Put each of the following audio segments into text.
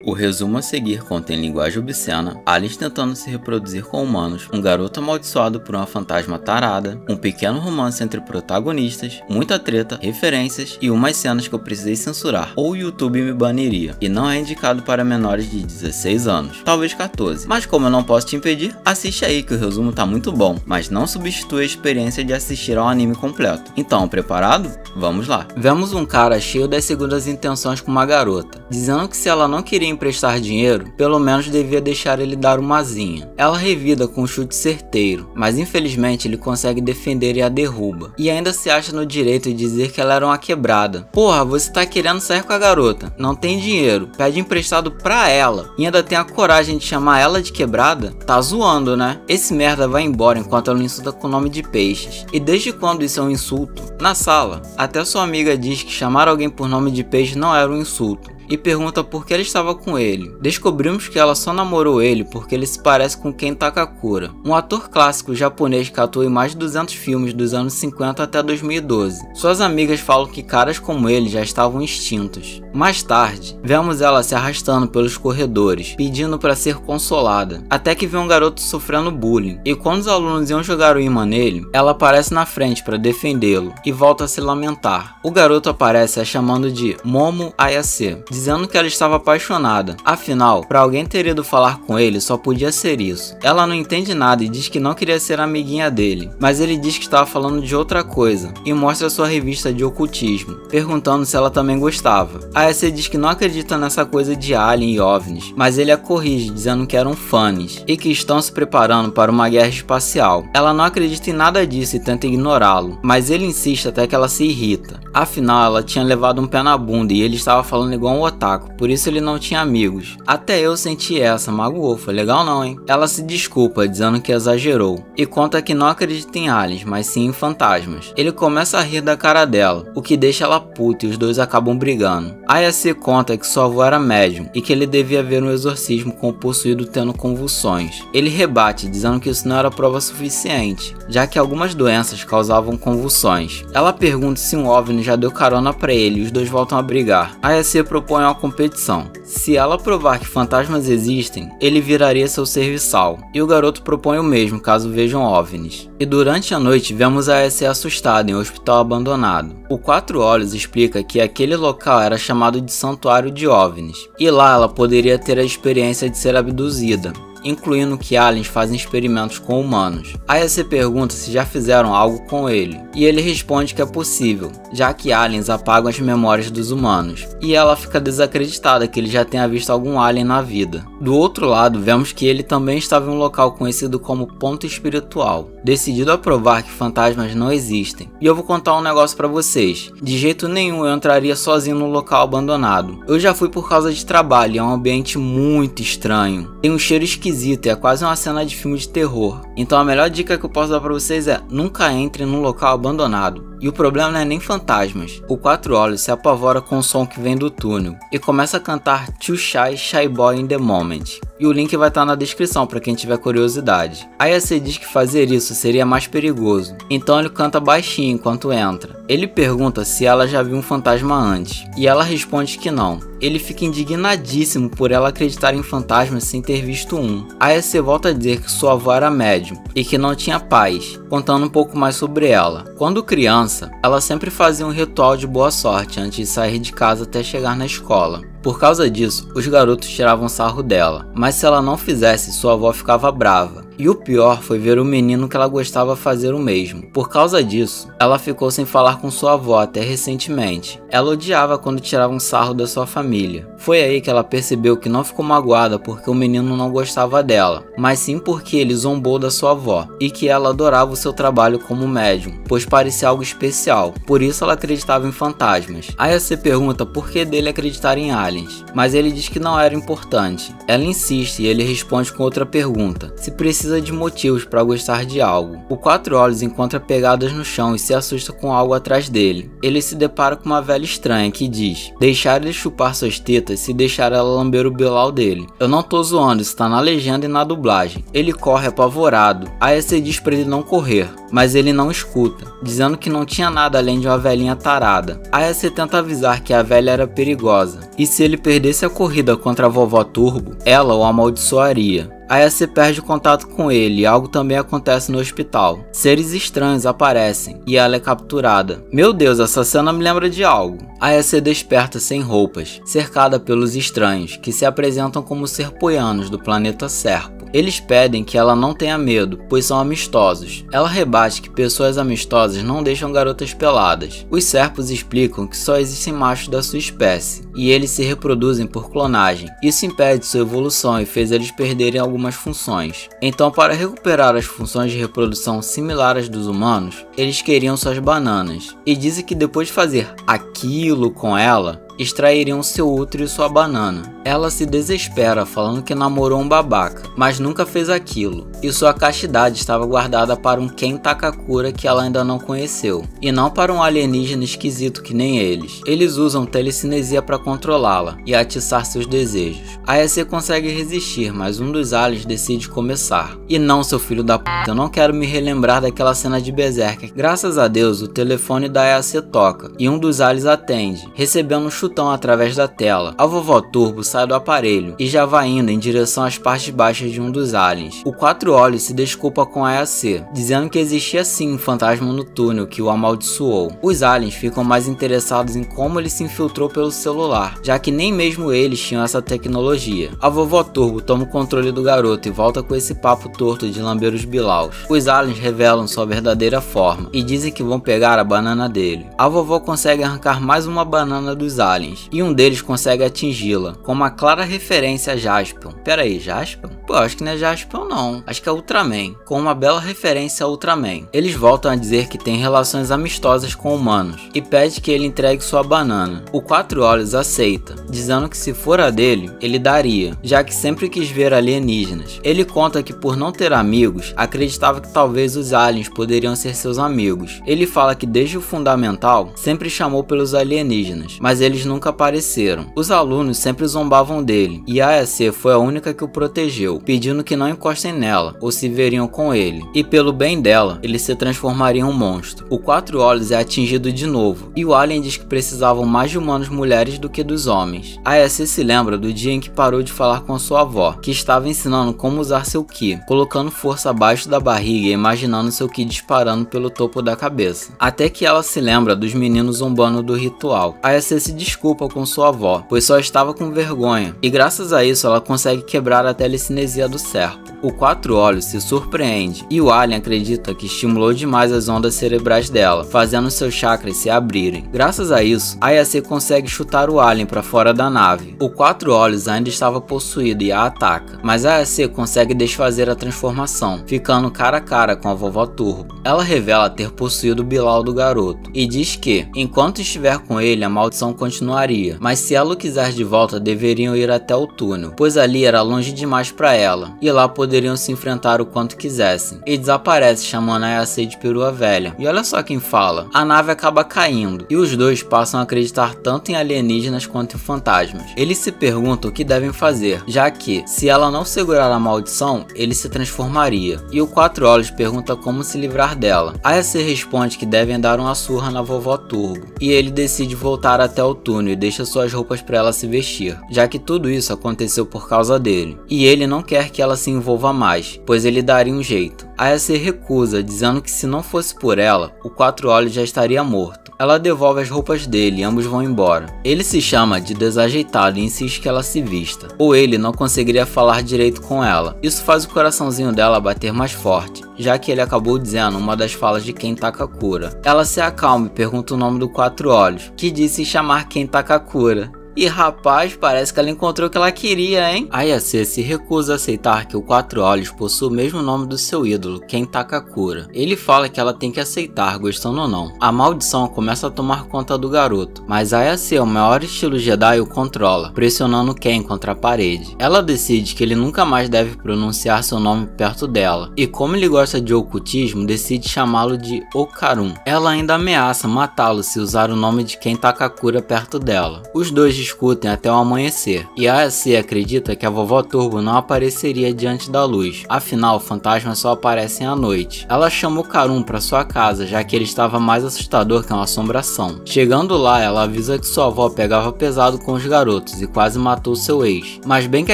O resumo a seguir contém linguagem obscena, aliens tentando se reproduzir com humanos, um garoto amaldiçoado por uma fantasma tarada, um pequeno romance entre protagonistas, muita treta, referências e umas cenas que eu precisei censurar, ou o YouTube me baniria, e não é indicado para menores de 16 anos, talvez 14. Mas como eu não posso te impedir, assiste aí que o resumo tá muito bom, mas não substitui a experiência de assistir ao anime completo. Então, preparado? Vamos lá. Vemos um cara cheio das segundas intenções com uma garota, dizendo que se ela não queria emprestar dinheiro, pelo menos devia deixar ele dar uma zinha. Ela revida com um chute certeiro, mas infelizmente ele consegue defender e a derruba, e ainda se acha no direito de dizer que ela era uma quebrada. Porra, você tá querendo sair com a garota, não tem dinheiro, pede emprestado pra ela, e ainda tem a coragem de chamar ela de quebrada? Tá zoando, né? Esse merda vai embora enquanto ela insulta com o nome de peixes. E desde quando isso é um insulto? Na sala, até sua amiga diz que chamar alguém por nome de peixe não era um insulto, e pergunta por que ela estava com ele. Descobrimos que ela só namorou ele porque ele se parece com Ken Takakura, um ator clássico japonês que atuou em mais de 200 filmes dos anos 50 até 2012. Suas amigas falam que caras como ele já estavam extintos. Mais tarde, vemos ela se arrastando pelos corredores, pedindo para ser consolada, até que vê um garoto sofrendo bullying, e quando os alunos iam jogar o imã nele, ela aparece na frente para defendê-lo, e volta a se lamentar. O garoto aparece a chamando de Momo Ayase, dizendo que ela estava apaixonada. Afinal, para alguém ter ido falar com ele, só podia ser isso. Ela não entende nada e diz que não queria ser amiguinha dele, mas ele diz que estava falando de outra coisa, e mostra sua revista de ocultismo, perguntando se ela também gostava. A Ayase diz que não acredita nessa coisa de alien e ovnis, mas ele a corrige, dizendo que eram fãs, e que estão se preparando para uma guerra espacial. Ela não acredita em nada disso e tenta ignorá-lo, mas ele insiste até que ela se irrita. Afinal, ela tinha levado um pé na bunda e ele estava falando igual um otaku, por isso ele não tinha amigos. Até eu senti essa, magoou, foi legal não, hein? Ela se desculpa, dizendo que exagerou, e conta que não acredita em aliens, mas sim em fantasmas. Ele começa a rir da cara dela, o que deixa ela puta e os dois acabam brigando. Ayase conta que sua avó era médium, e que ele devia ver um exorcismo com o possuído tendo convulsões. Ele rebate, dizendo que isso não era prova suficiente, já que algumas doenças causavam convulsões. Ela pergunta se um OVNI já deu carona pra ele e os dois voltam a brigar. Ayase propõe uma competição. Se ela provar que fantasmas existem, ele viraria seu serviçal, e o garoto propõe o mesmo caso vejam OVNIs. E durante a noite vemos a Ayase assustada em um hospital abandonado. O Quatro Olhos explica que aquele local era chamado de Santuário de OVNIs, e lá ela poderia ter a experiência de ser abduzida, incluindo que aliens fazem experimentos com humanos. Ayase pergunta se já fizeram algo com ele, e ele responde que é possível, já que aliens apagam as memórias dos humanos, e ela fica desacreditada que ele já tenha visto algum alien na vida. Do outro lado, vemos que ele também estava em um local conhecido como Ponto Espiritual, decidido a provar que fantasmas não existem. E eu vou contar um negócio pra vocês, de jeito nenhum eu entraria sozinho no local abandonado. Eu já fui por causa de trabalho e é um ambiente muito estranho, tem um cheiro esquisito e é quase uma cena de filme de terror. Então a melhor dica que eu posso dar pra vocês é: nunca entre num local abandonado. E o problema não é nem fantasmas. O Quatro Olhos se apavora com o som que vem do túnel e começa a cantar Too Shy, Shy Boy in the Moment. E o link vai estar na descrição para quem tiver curiosidade. A Ayase diz que fazer isso seria mais perigoso, então ele canta baixinho enquanto entra. Ele pergunta se ela já viu um fantasma antes, e ela responde que não. Ele fica indignadíssimo por ela acreditar em fantasmas sem ter visto um. A Ayase volta a dizer que sua avó era médium e que não tinha pais, contando um pouco mais sobre ela. Quando criança, ela sempre fazia um ritual de boa sorte antes de sair de casa até chegar na escola. Por causa disso, os garotos tiravam sarro dela, mas se ela não fizesse, sua avó ficava brava. E o pior foi ver o menino que ela gostava fazer o mesmo. Por causa disso, ela ficou sem falar com sua avó até recentemente. Ela odiava quando tiravam sarro da sua família. Foi aí que ela percebeu que não ficou magoada porque o menino não gostava dela, mas sim porque ele zombou da sua avó, e que ela adorava o seu trabalho como médium, pois parecia algo especial. Por isso ela acreditava em fantasmas. Ayase pergunta por que dele acreditar em aliens, mas ele diz que não era importante. Ela insiste e ele responde com outra pergunta: se precisa precisa de motivos para gostar de algo. O Quatro Olhos encontra pegadas no chão e se assusta com algo atrás dele. Ele se depara com uma velha estranha que diz: deixar ele chupar suas tetas se deixar ela lamber o bilau dele. Eu não tô zoando, isso tá na legenda e na dublagem. Ele corre apavorado. A Ace diz pra ele não correr, mas ele não escuta, dizendo que não tinha nada além de uma velhinha tarada. A Ace tenta avisar que a velha era perigosa, e se ele perdesse a corrida contra a vovó Turbo, ela o amaldiçoaria. A Ace perde contato com ele e algo também acontece no hospital. Seres estranhos aparecem e ela é capturada. Meu Deus, essa cena me lembra de algo. A Ace desperta sem roupas, cercada pelos estranhos, que se apresentam como serpoianos do planeta Serpo. Eles pedem que ela não tenha medo, pois são amistosos. Ela rebate que pessoas amistosas não deixam garotas peladas. Os serpos explicam que só existem machos da sua espécie, e eles se reproduzem por clonagem. Isso impede sua evolução e fez eles perderem algumas funções. Então, para recuperar as funções de reprodução similares às dos humanos, eles queriam suas bananas. E dizem que depois de fazer aquilo com ela, extrairiam seu útero e sua banana. Ela se desespera, falando que namorou um babaca, mas nunca fez aquilo, e sua castidade estava guardada para um Ken Takakura que ela ainda não conheceu, e não para um alienígena esquisito que nem eles. Eles usam telecinesia para controlá-la e atiçar seus desejos. A Ace consegue resistir, mas um dos aliens decide começar. E não, seu filho da p***, eu não quero me relembrar daquela cena de Berserker. Graças a Deus, o telefone da Ace toca, e um dos aliens atende, recebendo um chutão através da tela. A vovó Turbo sai do aparelho e já vai indo em direção às partes baixas de um dos aliens. O Quatro Olhos se desculpa com a Ace, dizendo que existia sim um fantasma no túnel que o amaldiçoou. Os aliens ficam mais interessados em como ele se infiltrou pelo celular, já que nem mesmo eles tinham essa tecnologia. A vovó Turbo toma o controle do garoto e volta com esse papo torto de lamber os bilaus. Os aliens revelam sua verdadeira forma e dizem que vão pegar a banana dele. A vovó consegue arrancar mais uma banana dos aliens, e um deles consegue atingi-la, com uma clara referência a Jaspion. Pera aí, Jaspion? Pô, acho que não é Jaspion não, acho que é Ultraman, com uma bela referência a Ultraman. Eles voltam a dizer que tem relações amistosas com humanos, e pede que ele entregue sua banana. O Quatro Olhos aceita, dizendo que se for a dele, ele daria, já que sempre quis ver alienígenas. Ele conta que por não ter amigos, acreditava que talvez os aliens poderiam ser seus amigos. Ele fala que desde o fundamental, sempre chamou pelos alienígenas, mas eles nunca apareceram. Os alunos sempre zombavam dele, e a Ace foi a única que o protegeu, pedindo que não encostem nela, ou se veriam com ele. E pelo bem dela, ele se transformaria em um monstro. O Quatro Olhos é atingido de novo, e o alien diz que precisavam mais de humanos mulheres do que dos homens. A Ace se lembra do dia em que parou de falar com sua avó, que estava ensinando como usar seu Ki, colocando força abaixo da barriga e imaginando seu Ki disparando pelo topo da cabeça. Até que ela se lembra dos meninos zombando do ritual. A Ace se desculpa com sua avó, pois só estava com vergonha, e graças a isso ela consegue quebrar a telecinesia do serpo. O Quatro Olhos se surpreende, e o alien acredita que estimulou demais as ondas cerebrais dela, fazendo seus chakras se abrirem. Graças a isso, a Ace consegue chutar o alien para fora da nave. O Quatro Olhos ainda estava possuído e a ataca, mas a Ace consegue desfazer a transformação, ficando cara a cara com a vovó Turbo. Ela revela ter possuído o bilau do garoto, e diz que, enquanto estiver com ele, a maldição continuaria, mas se ela o quiser de volta, deveriam ir até o túnel, pois ali era longe demais para ela, e lá poderiam se enfrentar o quanto quisessem. E desaparece, chamando a Ace de perua velha. E olha só quem fala. A nave acaba caindo, e os dois passam a acreditar tanto em alienígenas quanto em fantasmas. Eles se perguntam o que devem fazer, já que, se ela não segurar a maldição, ele se transformaria. E o Quatro Olhos pergunta como se livrar dela. A Ace responde que devem dar uma surra na vovó Turbo, e ele decide voltar até o túnel e deixa suas roupas para ela se vestir, já que tudo isso aconteceu por causa dele. E ele não quer que ela se envolva mais, pois ele daria um jeito. A Ace recusa, dizendo que se não fosse por ela, o Quatro Olhos já estaria morto. Ela devolve as roupas dele e ambos vão embora. Ele se chama de desajeitado e insiste que ela se vista, ou ele não conseguiria falar direito com ela. Isso faz o coraçãozinho dela bater mais forte, já que ele acabou dizendo uma das falas de Ken Takakura. Ela se acalma e pergunta o nome do Quatro Olhos, que disse chamar Ken Takakura. E rapaz, parece que ela encontrou o que ela queria, hein? Ayase se recusa a aceitar que o Quatro Olhos possui o mesmo nome do seu ídolo, Ken Takakura. Ele fala que ela tem que aceitar, gostando ou não. A maldição começa a tomar conta do garoto, mas Ayase, o maior estilo Jedi, o controla, pressionando Ken contra a parede. Ela decide que ele nunca mais deve pronunciar seu nome perto dela, e como ele gosta de ocultismo, decide chamá-lo de Okarun. Ela ainda ameaça matá-lo se usar o nome de Ken Takakura perto dela. Os dois discutem até o amanhecer, e Ayase acredita que a vovó Turbo não apareceria diante da luz, afinal fantasmas só aparecem à noite. Ela chama Okarun para sua casa, já que ele estava mais assustador que uma assombração. Chegando lá, ela avisa que sua avó pegava pesado com os garotos e quase matou seu ex, mas bem que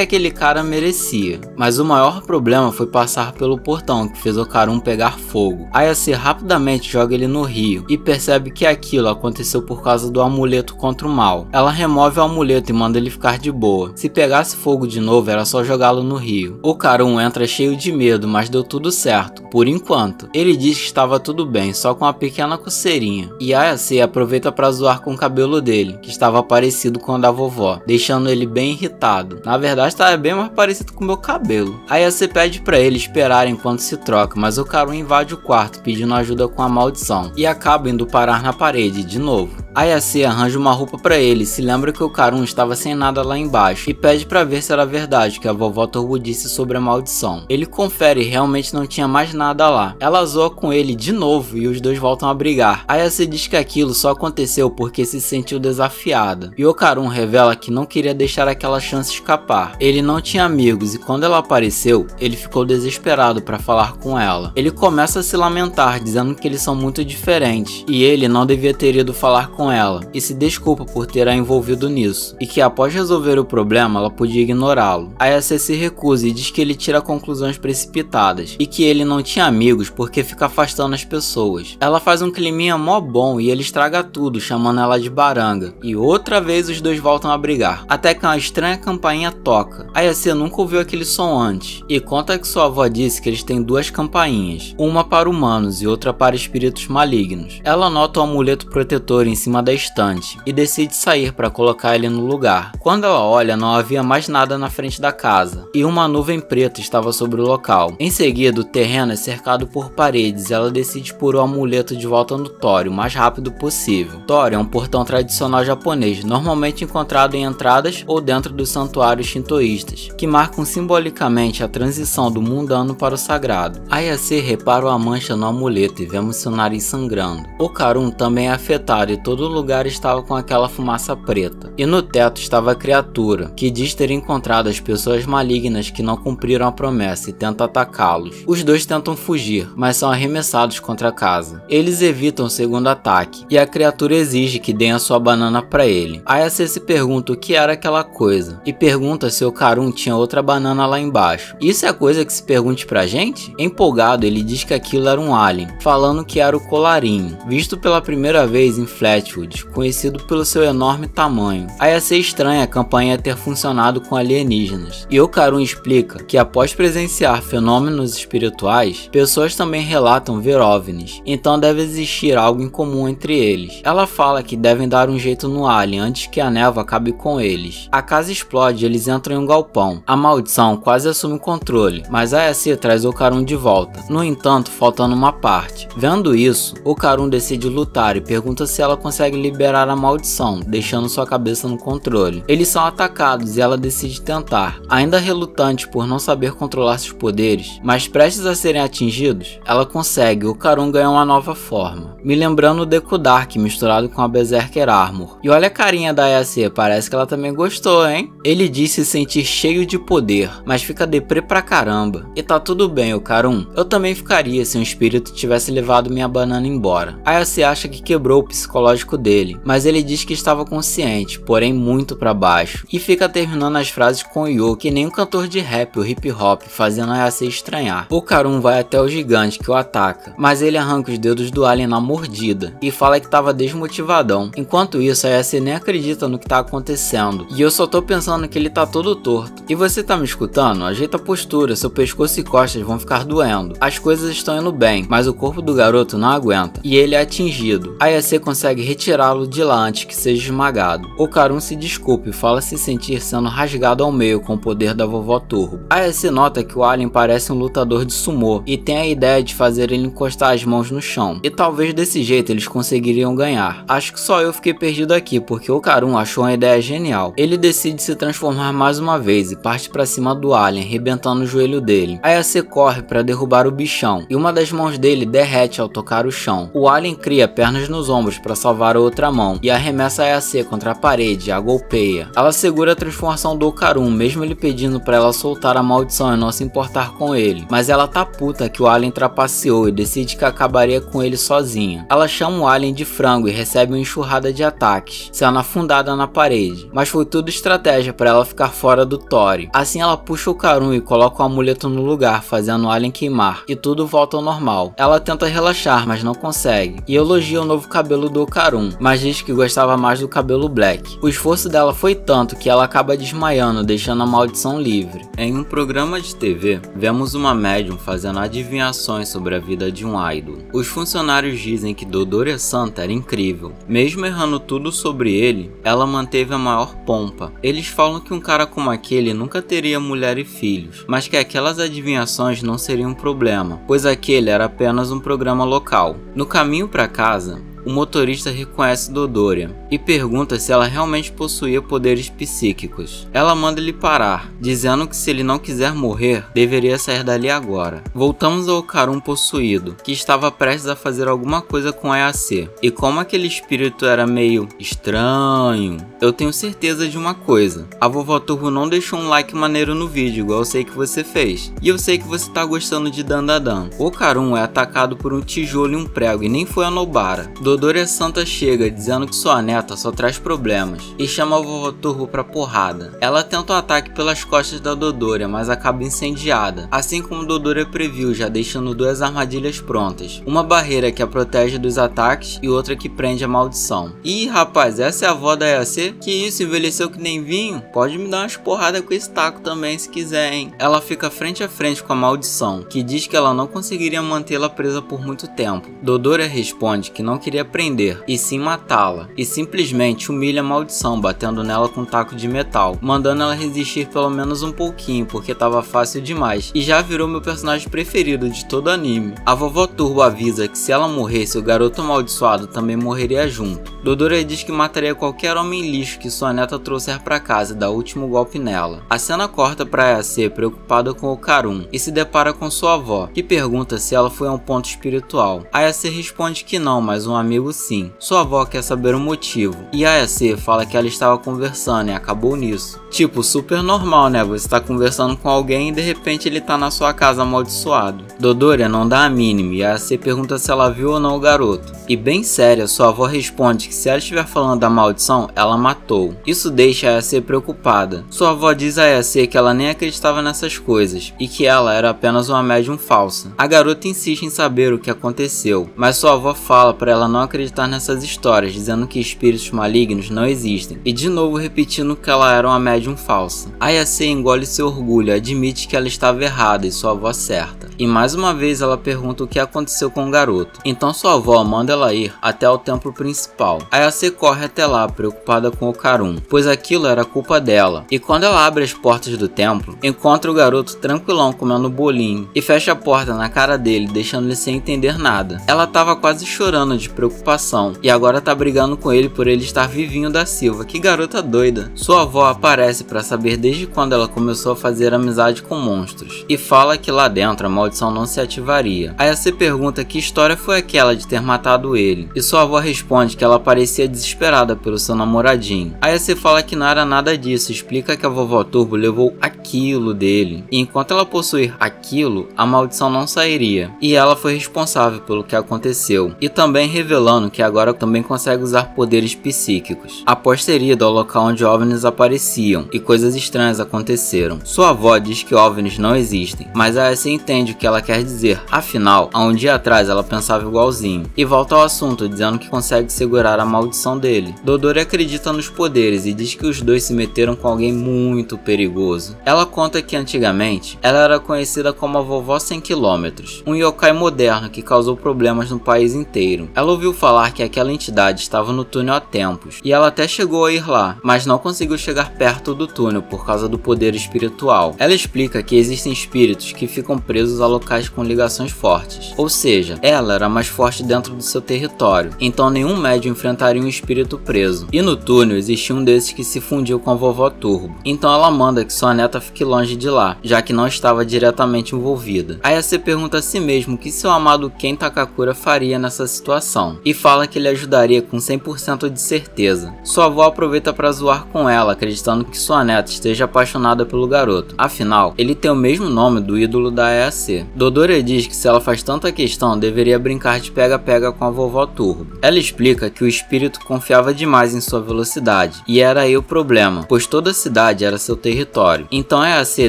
aquele cara merecia. Mas o maior problema foi passar pelo portão, que fez Okarun pegar fogo. Ayase rapidamente joga ele no rio e percebe que aquilo aconteceu por causa do amuleto contra o mal. Ela remove o amuleto e manda ele ficar de boa. Se pegasse fogo de novo, era só jogá-lo no rio. Okarun entra cheio de medo, mas deu tudo certo, por enquanto. Ele diz que estava tudo bem, só com uma pequena coceirinha. E Ayase aproveita para zoar com o cabelo dele, que estava parecido com o da vovó, deixando ele bem irritado. Na verdade, estava bem mais parecido com o meu cabelo. Ayase pede para ele esperar enquanto se troca, mas Okarun invade o quarto pedindo ajuda com a maldição e acaba indo parar na parede de novo. Ayase arranja uma roupa para ele e se lembra que Okarun estava sem nada lá embaixo e pede para ver se era verdade que a vovó Turbo disse sobre a maldição. Ele confere e realmente não tinha mais nada lá. Ela zoa com ele de novo e os dois voltam a brigar. Ayase diz que aquilo só aconteceu porque se sentiu desafiada, e Okarun revela que não queria deixar aquela chance escapar. Ele não tinha amigos e quando ela apareceu, ele ficou desesperado para falar com ela. Ele começa a se lamentar, dizendo que eles são muito diferentes e ele não devia ter ido falar com ela, e se desculpa por ter a envolvido nisso, e que após resolver o problema ela podia ignorá-lo. Ayase se recusa e diz que ele tira conclusões precipitadas, e que ele não tinha amigos porque fica afastando as pessoas. Ela faz um climinha mó bom e ele estraga tudo, chamando ela de baranga, e outra vez os dois voltam a brigar, até que uma estranha campainha toca. Ayase nunca ouviu aquele som antes, e conta que sua avó disse que eles têm duas campainhas, uma para humanos e outra para espíritos malignos. Ela nota o amuleto protetor em cima da estante e decide sair para colocar ele no lugar. Quando ela olha, não havia mais nada na frente da casa, e uma nuvem preta estava sobre o local. Em seguida, o terreno é cercado por paredes e ela decide pôr o amuleto de volta no Tori o mais rápido possível. Tori é um portão tradicional japonês, normalmente encontrado em entradas ou dentro dos santuários shintoístas, que marcam simbolicamente a transição do mundano para o sagrado. Ayase repara uma mancha no amuleto e vemos seu nariz sangrando. Okarun também é afetado e todo lugar estava com aquela fumaça preta. E no teto estava a criatura, que diz ter encontrado as pessoas malignas que não cumpriram a promessa e tenta atacá-los. Os dois tentam fugir, mas são arremessados contra a casa. Eles evitam o segundo ataque, e a criatura exige que deem a sua banana para ele. Ayase se pergunta o que era aquela coisa, e pergunta se Okarun tinha outra banana lá embaixo. Isso é coisa que se pergunte pra gente? Empolgado, ele diz que aquilo era um alien, falando que era o Colarinho, visto pela primeira vez em Flatwood, conhecido pelo seu enorme tamanho. Ayase estranha a campanha ter funcionado com alienígenas, e Okarun explica que após presenciar fenômenos espirituais, pessoas também relatam ver OVNIs, então deve existir algo em comum entre eles. Ela fala que devem dar um jeito no alien antes que a névoa acabe com eles. A casa explode e eles entram em um galpão. A maldição quase assume o controle, mas Ayase traz Okarun de volta, no entanto faltando uma parte. Vendo isso, Okarun decide lutar e pergunta se ela consegue liberar a maldição, deixando sua cabeça no controle. Eles são atacados e ela decide tentar. Ainda relutante por não saber controlar seus poderes, mas prestes a serem atingidos, ela consegue. Okarun ganha uma nova forma, me lembrando o Deku Dark misturado com a Berserker Armor. E olha a carinha da Ayase, parece que ela também gostou, hein? Ele diz se sentir cheio de poder, mas fica deprê pra caramba. E tá tudo bem, Okarun. Eu também ficaria se um espírito tivesse levado minha banana embora. Ayase acha que quebrou o psicológico dele, mas ele diz que estava consciente, porém muito pra baixo, e fica terminando as frases com Yo, que nem um cantor de rap ou hip hop, fazendo Ayase estranhar. Okarun vai até o gigante que o ataca, mas ele arranca os dedos do alien na mordida e fala que estava desmotivadão. Enquanto isso, Ayase nem acredita no que tá acontecendo, e eu só tô pensando que ele tá todo torto. E você tá me escutando? Ajeita a postura, seu pescoço e costas vão ficar doendo. As coisas estão indo bem, mas o corpo do garoto não aguenta, e ele é atingido. Ayase consegue retirá-lo de lá antes que seja esmagado. Okarun se desculpa e fala se sentir sendo rasgado ao meio com o poder da vovó Turbo. Ayase nota que o alien parece um lutador de sumô e tem a ideia de fazer ele encostar as mãos no chão, e talvez desse jeito eles conseguiriam ganhar. Acho que só eu fiquei perdido aqui, porque Okarun achou uma ideia genial. Ele decide se transformar mais uma vez e parte para cima do alien, arrebentando o joelho dele. Ayase corre para derrubar o bichão e uma das mãos dele derrete ao tocar o chão. O alien cria pernas nos ombros para salvar a outra mão e arremessa Ayase contra a parede e a golpeia. Ela segura a transformação do Okarun, mesmo ele pedindo para ela soltar a maldição e não se importar com ele, mas ela tá puta que o alien trapaceou e decide que acabaria com ele sozinha. Ela chama o alien de frango e recebe uma enxurrada de ataques, sendo afundada na parede, mas foi tudo estratégia para ela ficar fora do Tori. Assim ela puxa o Okarun e coloca o amuleto no lugar, fazendo o alien queimar, e tudo volta ao normal. Ela tenta relaxar, mas não consegue, e elogia o novo cabelo do Okarun, mas diz que gostava mais do cabelo black. O esforço dela foi tanto que ela acaba desmaiando, deixando a maldição livre. Em um programa de TV, vemos uma médium fazendo adivinhações sobre a vida de um idol. Os funcionários dizem que Dodoria-Santa era incrível. Mesmo errando tudo sobre ele, ela manteve a maior pompa. Eles falam que um cara como aquele nunca teria mulher e filhos, mas que aquelas adivinhações não seriam um problema, pois aquele era apenas um programa local. No caminho para casa, o motorista reconhece Dodoria e pergunta se ela realmente possuía poderes psíquicos. Ela manda ele parar, dizendo que se ele não quiser morrer, deveria sair dali agora. Voltamos ao Okarun possuído, que estava prestes a fazer alguma coisa com Ayase. E como aquele espírito era meio estranho, eu tenho certeza de uma coisa: a vovó Turbo não deixou um like maneiro no vídeo, igual eu sei que você fez. E eu sei que você tá gostando de Dandadan. O Okarun é atacado por um tijolo e um prego e nem foi a Nobara. Dodoria-Santa chega dizendo que sua neta só traz problemas e chama a vovó Turbo pra porrada. Ela tenta o ataque pelas costas da Dodoria, mas acaba incendiada, assim como Dodoria previu, já deixando duas armadilhas prontas, uma barreira que a protege dos ataques e outra que prende a maldição. Ih, rapaz, essa é a avó da Ayase? Que isso, envelheceu que nem vinho? Pode me dar umas porradas com esse taco também se quiser, hein? Ela fica frente a frente com a maldição, que diz que ela não conseguiria mantê-la presa por muito tempo. Dodoria responde que não queria prender, e sim matá-la, e simplesmente humilha a maldição, batendo nela com um taco de metal, mandando ela resistir pelo menos um pouquinho, porque estava fácil demais, e já virou meu personagem preferido de todo o anime. A vovó Turbo avisa que se ela morresse, o garoto amaldiçoado também morreria junto. Dodoria diz que mataria qualquer homem lixo que sua neta trouxer para casa e dá o último golpe nela. A cena corta para Ayase preocupada com o Okarun e se depara com sua avó, que pergunta se ela foi a um ponto espiritual. Ayase responde que não, mas um amigo sim. Sua avó quer saber o motivo, e Ayase fala que ela estava conversando e acabou nisso. Tipo, super normal, né? Você tá conversando com alguém e de repente ele tá na sua casa amaldiçoado. Dodoria não dá a mínima e Ayase pergunta se ela viu ou não o garoto. E bem séria, sua avó responde que se ela estiver falando da maldição, ela matou. Isso deixa Ayase preocupada. Sua avó diz a Ayase que ela nem acreditava nessas coisas e que ela era apenas uma médium falsa. A garota insiste em saber o que aconteceu, mas sua avó fala para ela não acreditar nessas histórias, dizendo que espíritos malignos não existem, e de novo repetindo que ela era uma médium falsa. Ayase engole seu orgulho e admite que ela estava errada e sua avó certa. E mais uma vez ela pergunta o que aconteceu com o garoto. Então sua avó manda ela ir até o templo principal. Ayase corre até lá, preocupada com o Okarun, pois aquilo era culpa dela. E quando ela abre as portas do templo, encontra o garoto tranquilão comendo bolinho e fecha a porta na cara dele, deixando ele sem entender nada. Ela tava quase chorando de preocupação e agora tá brigando com ele por ele estar vivinho da Silva. Que garota doida. Sua avó aparece para saber desde quando ela começou a fazer amizade com monstros e fala que lá dentro a maldição não se ativaria. Ayase pergunta que história foi aquela de ter matado ele, e sua avó responde que ela parecia desesperada pelo seu namoradinho. Ayase fala que não era nada disso, explica que a vovó Turbo levou aquilo dele, e enquanto ela possuir aquilo, a maldição não sairia, e ela foi responsável pelo que aconteceu, e também revelando que agora também consegue usar poderes psíquicos. Após ter ido ao local onde OVNIs apareciam, e coisas estranhas aconteceram. Sua avó diz que OVNIs não existem, mas Ayase entende o que ela quer dizer, afinal, há um dia atrás ela pensava igualzinho. E volta ao assunto, dizendo que consegue segurar a maldição dele. Dodori acredita nos poderes e diz que os dois se meteram com alguém muito perigoso. Ela conta que antigamente, ela era conhecida como a Vovó 100 km, um yokai moderno que causou problemas no país inteiro. Ela ouviu falar que aquela entidade estava no túnel há tempos, e ela até chegou a ir lá, mas não conseguiu chegar perto do túnel por causa do poder espiritual. Ela explica que existem espíritos que ficam presos a locais com ligações fortes, ou seja, ela era mais forte dentro do seu território, então nenhum médium enfrentaria um espírito preso. E no túnel existia um desses que se fundiu com a Vovó Turbo, então ela manda que sua neta fique longe de lá, já que não estava diretamente envolvida. Ayase pergunta a si mesmo o que seu amado Ken Takakura faria nessa situação, e fala que ele ajudaria com 100% de certeza. Sua avó aproveita para zoar com ela, acreditando que sua neta esteja apaixonada pelo garoto, afinal, ele tem o mesmo nome do ídolo da Ayase. Dodori diz que se ela faz tanta questão, deveria brincar de pega-pega com a Vovó Turbo. Ela explica que o espírito confiava demais em sua velocidade, e era aí o problema, pois toda a cidade era seu território, então a Ayase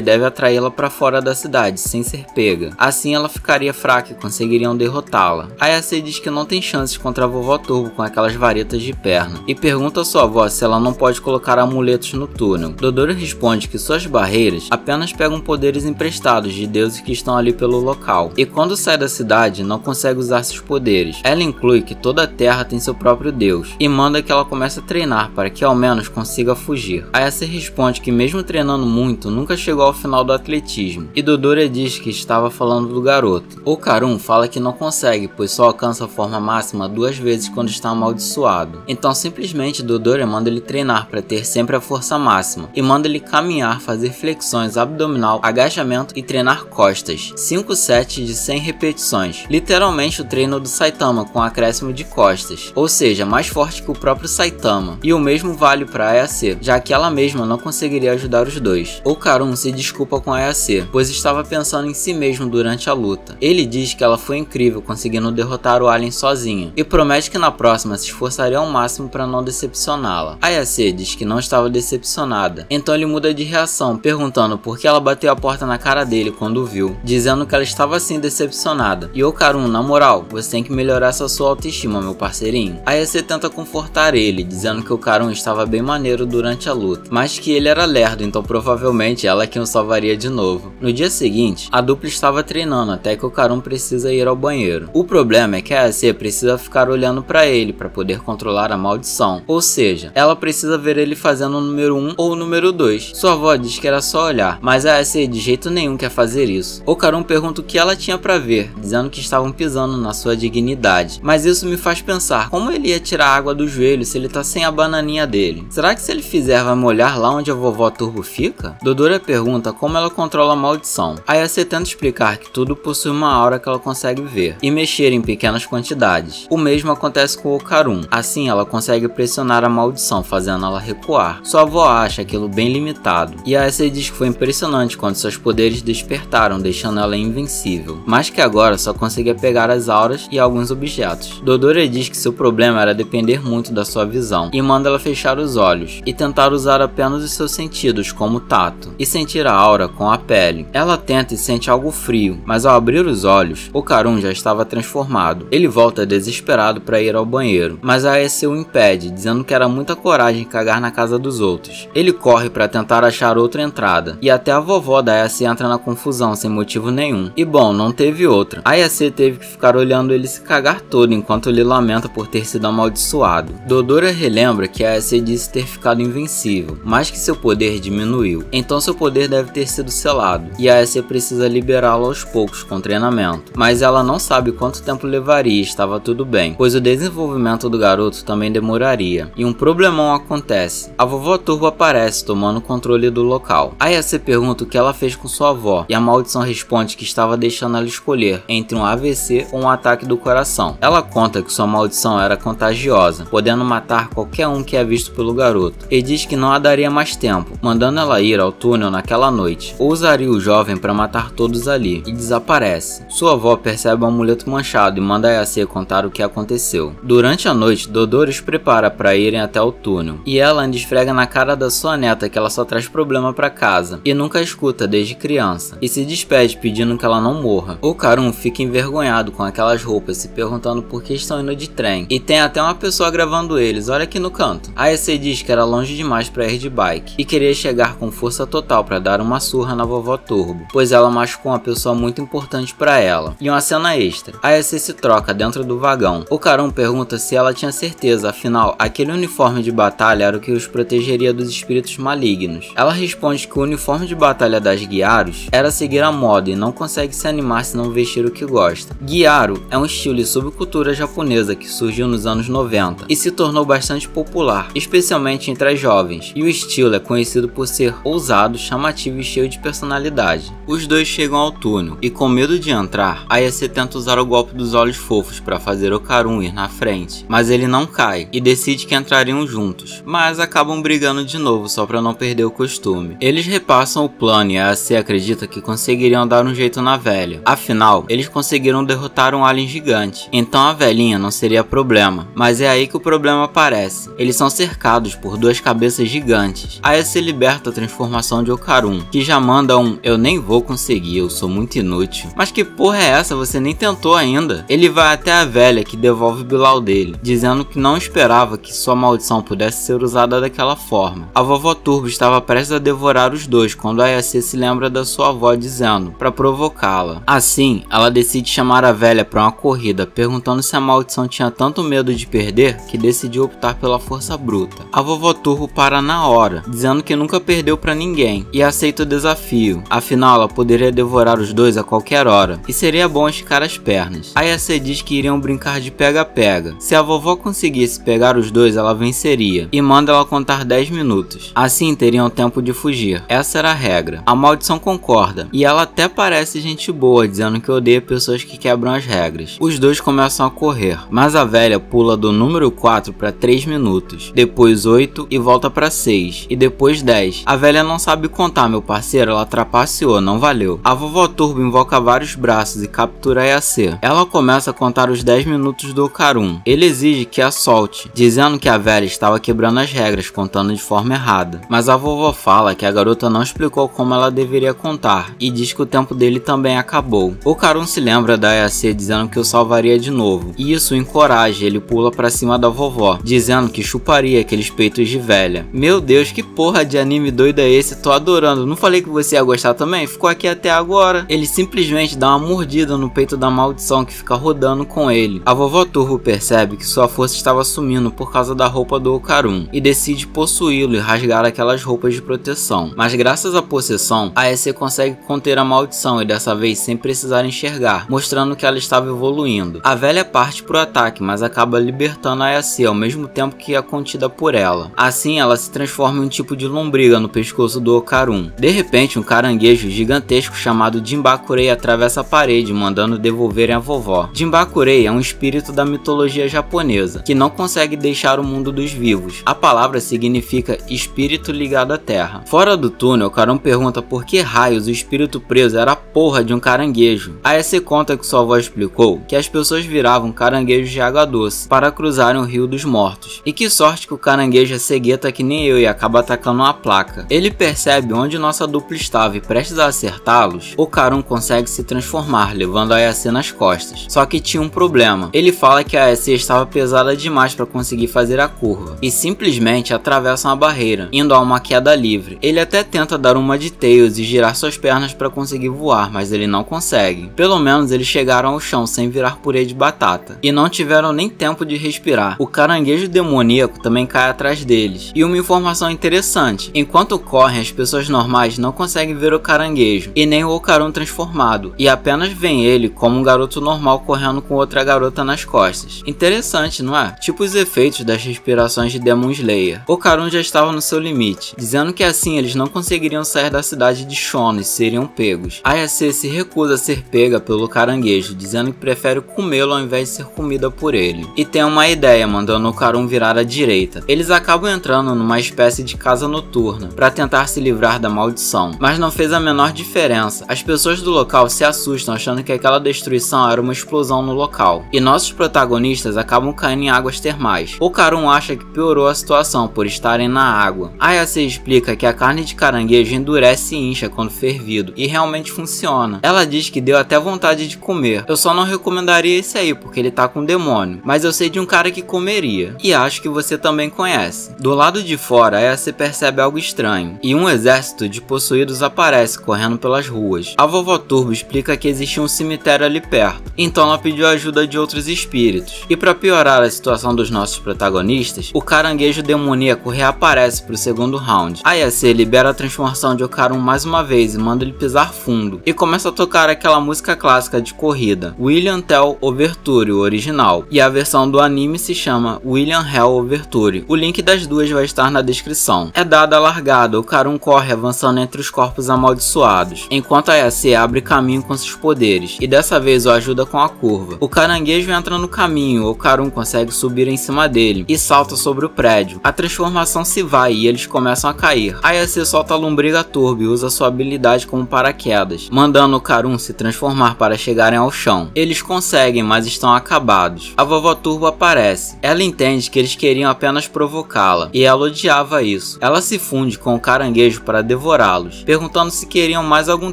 deve atraí-la para fora da cidade, sem ser pega. Assim ela ficaria fraca e conseguiriam derrotá-la. A Ayase diz que não tem chances contra a Vovó Turbo com aquelas varetas de perna, e pergunta a sua avó se ela não pode colocar amuletos no túnel. Dodori responde que suas barreiras apenas pegam poderes emprestados de deuses que estão ali pelo local, e quando sai da cidade não consegue usar seus poderes. Ela inclui que toda a terra tem seu próprio deus, e manda que ela comece a treinar para que ao menos consiga fugir. A Ayase responde que mesmo treinando muito, nunca chegou ao final do atletismo, e Dodori diz que estava falando do garoto. O Karun fala que não consegue, pois só alcança a forma máxima 2 vezes quando está amaldiçoado. Então simplesmente Dodori manda ele treinar para ter sempre a força máxima, e manda ele caminhar, fazer flexões abdominal, agachamento e treinar costas, 5 sets de 100 repetições, literalmente o treino do Saitama com acréscimo de costas, ou seja, mais forte que o próprio Saitama. E o mesmo vale para Ayase, já que ela mesma não conseguiria ajudar os dois. O Karun se desculpa com Ayase, pois estava pensando em si mesmo durante a luta. Ele diz que ela foi incrível conseguindo derrotar o alien sozinha, e promete que na próxima se esforçaria ao máximo para não decepcioná-la. Ayase diz que não estava decepcionada, então ele muda de reação, perguntando por que ela bateu a porta na cara dele quando o viu, dizendo que ela estava assim decepcionada. E o Karun, na moral, você tem que melhorar essa sua autoestima, meu parceirinho. Ayase tenta confortar ele, dizendo que o Karun estava bem maneiro durante a luta, mas que ele era lerdo, então provavelmente ela quem o salvaria de novo. No dia seguinte, a dupla estava treinando até que o Karun precisa ir ao banheiro. O problema é que a Ayase precisa ficar olhando para ele para poder controlar a maldição, ou seja, ela precisa ver ele fazendo o número 1 ou o número 2. Sua avó diz que era só olhar, mas a Ayase de jeito nenhum quer fazer isso. O Karun pergunta o que ela tinha para ver, dizendo que estavam pisando na sua dignidade, mas isso me faz pensar, como ele ia tirar água do joelho se ele tá sem a bananinha dele? Será que se ele fizer vai molhar lá onde a Vovó Turbo fica? Dodori pergunta como ela controla a maldição. A Ayase tenta explicar que tudo possui uma aura que ela consegue ver e mexer em pequenas quantidades. O mesmo acontece com o Karun, assim ela consegue pressionar a maldição, fazendo ela recuar. Sua avó acha aquilo bem limitado, e a Ayase diz que foi impressionante quando seus poderes despertaram, deixando ela invencível, mas que agora só conseguia pegar as auras e alguns objetos. Dodori diz que seu problema era depender muito da sua visão, e manda ela fechar os olhos e tentar usar apenas os seus sentidos, como o tato, e sentir a aura com a pele. Ela tenta e sente algo frio, mas ao abrir os olhos, o Karun já estava transformado. Ele volta desesperado para ir ao banheiro, mas a Ayase o impede, dizendo que era muita coragem cagar na casa dos outros. Ele corre para tentar achar outra entrada, e até a vovó da Ayase entra na confusão sem motivo nenhum. E bom, não teve outra. A Ayase teve que ficar olhando ele se cagar todo enquanto ele lamenta por ter sido amaldiçoado. Dodori relembra que a Ayase disse ter ficado invencível, mas que seu poder diminuiu, então seu poder deve ter sido selado, e a Ayase precisa liberá-lo aos poucos com treinamento. Mas ela não sabe quanto tempo levaria e estava tudo bem, pois o desenvolvimento do garoto também demoraria. E um problemão acontece. A Vovó Turbo aparece tomando controle do local. A Ayase pergunta o que ela fez com sua avó, e a maldição responde que estava deixando ela escolher entre um AVC ou um ataque do coração. Ela conta que sua maldição era contagiosa, podendo matar qualquer um que é visto pelo garoto, e diz que não a daria mais tempo, mandando ela ir ao túnel naquela noite, ou usaria o jovem para matar todos ali, e desaparece. Sua avó percebe o amuleto manchado e manda a Ayase contar o que aconteceu. Durante a noite, Dodori os prepara para irem até o túnel, e ela ainda esfrega na cara da sua neta que ela só traz problema para casa, e nunca escuta desde criança, e se despede pedindo pedindo que ela não morra. O Karun fica envergonhado com aquelas roupas, se perguntando por que estão indo de trem. E tem até uma pessoa gravando eles, olha aqui no canto. A EC diz que era longe demais para ir de bike e queria chegar com força total para dar uma surra na vovó Turbo, pois ela machucou uma pessoa muito importante para ela. E uma cena extra, a EC se troca dentro do vagão. O Karun pergunta se ela tinha certeza, afinal, aquele uniforme de batalha era o que os protegeria dos espíritos malignos. Ela responde que o uniforme de batalha das Gyarus era seguir a moda e não consegue se animar se não vestir o que gosta. Gyaru é um estilo e subcultura japonesa que surgiu nos anos 90 e se tornou bastante popular, especialmente entre as jovens, e o estilo é conhecido por ser ousado, chamativo e cheio de personalidade. Os dois chegam ao túnel e, com medo de entrar, a EC tenta usar o golpe dos olhos fofos para fazer o Karun ir na frente, mas ele não cai e decide que entrariam juntos, mas acabam brigando de novo só para não perder o costume. Eles repassam o plano e a EC acredita que conseguiriam dar um jeito na velha, afinal, eles conseguiram derrotar um alien gigante, então a velhinha não seria problema, mas é aí que o problema aparece. Eles são cercados por duas cabeças gigantes. A EC liberta a transformação de Okarun, que já manda um "eu nem vou conseguir, eu sou muito inútil". Mas que porra é essa? Você nem tentou ainda. Ele vai até a velha, que devolve o Bilal dele, dizendo que não esperava que sua maldição pudesse ser usada daquela forma. A vovó Turbo estava prestes a devorar os dois quando a EC se lembra da sua avó dizendo para provocá-la. Assim, ela decide chamar a velha para uma corrida, perguntando se a maldição tinha tanto medo de perder que decidiu optar pela força bruta. A vovó Turbo para na hora, dizendo que nunca perdeu para ninguém e aceita o desafio, afinal ela poderia devorar os dois a qualquer hora e seria bom esticar as pernas. A EC diz que iriam brincar de pega-pega. Se a vovó conseguisse pegar os dois, ela venceria e manda ela contar 10 minutos. Assim teriam tempo de fugir. Essa era a regra. A maldição concorda e ela até parece gente boa, dizendo que odeia pessoas que quebram as regras. Os dois começam a correr, mas a velha pula do número 4 para 3 minutos, depois 8 e volta para 6 e depois 10. A velha não sabe contar, meu parceiro, ela trapaceou, não valeu. A vovó Turbo invoca vários braços e captura a EC. Ela começa a contar os 10 minutos do Karun. Ele exige que a solte, dizendo que a velha estava quebrando as regras, contando de forma errada. Mas a vovó fala que a garota não explicou como ela deveria contar e diz que o tempo dele também acabou. O Karun se lembra da EC dizendo que o salvaria de novo, e isso o encoraja, ele pula pra cima da vovó, dizendo que chuparia aqueles peitos de velha. Meu Deus, que porra de anime doido é esse? Tô adorando. Não falei que você ia gostar também? Ficou aqui até agora. Ele simplesmente dá uma mordida no peito da maldição que fica rodando com ele. A vovó Turbo percebe que sua força estava sumindo por causa da roupa do Okarun e decide possuí-lo e rasgar aquelas roupas de proteção. Mas graças à possessão, a EC consegue conter a maldição e dessa vez sem precisar enxergar, mostrando que ela estava evoluindo. A velha parte pro ataque, mas acaba libertando a EC ao mesmo tempo que é contida por ela. Assim, ela se transforma em um tipo de lombriga no pescoço do Okarun. De repente, um caranguejo gigantesco chamado Jinbakurei atravessa a parede, mandando devolverem a vovó. Jinbakurei é um espírito da mitologia japonesa, que não consegue deixar o mundo dos vivos. A palavra significa espírito ligado à terra. Fora do túnel, Karun pergunta por que raios o espírito preso era a porra de um caranguejo. A EC conta que sua avó explicou que as pessoas viravam caranguejos de água doce para cruzarem o rio dos mortos. E que sorte que o caranguejo é cegueta que nem eu e acaba atacando uma placa. Ele percebe onde nossa dupla estava e prestes a acertá-los, o Karun consegue se transformar, levando a EC nas costas. Só que tinha um problema. Ele fala que a EC estava pesada demais para conseguir fazer a curva e simplesmente atravessa uma barreira, indo a uma queda livre. Ele até tenta dar uma de Tails e girar suas pernas para conseguir voar, mas ele não consegue. Pelo menos eles chegaram ao chão sem virar purê de batata e não tiveram nem tempo de respirar. O caranguejo demoníaco também cai atrás deles. E uma informação interessante: enquanto correm, as pessoas normais não conseguem ver o caranguejo e nem o Okarun transformado, e apenas veem ele como um garoto normal correndo com outra garota nas costas. Interessante, não é? Tipo os efeitos das respirações de Demon Slayer. O Okarun já estava no seu limite, dizendo que assim eles não conseguiriam sair da cidade de Shono e seriam pegos. A EC se recusa a ser pega pelo caranguejo, dizendo que prefere comê-lo ao invés de ser comida por ele. E tem uma ideia, mandando o Okarun virar à direita. Eles acabam entrando numa espécie de casa noturna para tentar se livrar da maldição, mas não fez a menor diferença. As pessoas do local se assustam achando que aquela destruição era uma explosão no local, e nossos protagonistas acabam caindo em águas termais. O Karun acha que piorou a situação por estarem na água. A EC explica que a carne de caranguejo endurece e incha quando fervido, e realmente funciona. funciona. Ela diz que deu até vontade de comer. Eu só não recomendaria esse aí, porque ele tá com demônio. Mas eu sei de um cara que comeria. E acho que você também conhece. Do lado de fora, aí você percebe algo estranho. E um exército de possuídos aparece correndo pelas ruas. A vovó Turbo explica que existia um cemitério ali perto. Então ela pediu ajuda de outros espíritos. E para piorar a situação dos nossos protagonistas, o caranguejo demoníaco reaparece pro segundo round. A Yase libera a transformação de Okarun mais uma vez e manda ele pisar fundo. E começa a tocar aquela música clássica de corrida, William Tell Overture, o original. E a versão do anime se chama William Hell Overture. O link das duas vai estar na descrição. É dada a largada, Okarun corre avançando entre os corpos amaldiçoados, enquanto a Yase abre caminho com seus poderes, e dessa vez o ajuda com a curva. O caranguejo entra no caminho, Okarun consegue subir em cima dele e salta sobre o prédio. A transformação se vai e eles começam a cair. A Yase solta a lombriga turbo e usa sua habilidade como paraquedas, mandando Okarun se transformar para chegarem ao chão. Eles conseguem, mas estão acabados. A vovó Turbo aparece. Ela entende que eles queriam apenas provocá-la, e ela odiava isso. Ela se funde com o caranguejo para devorá-los, perguntando se queriam mais algum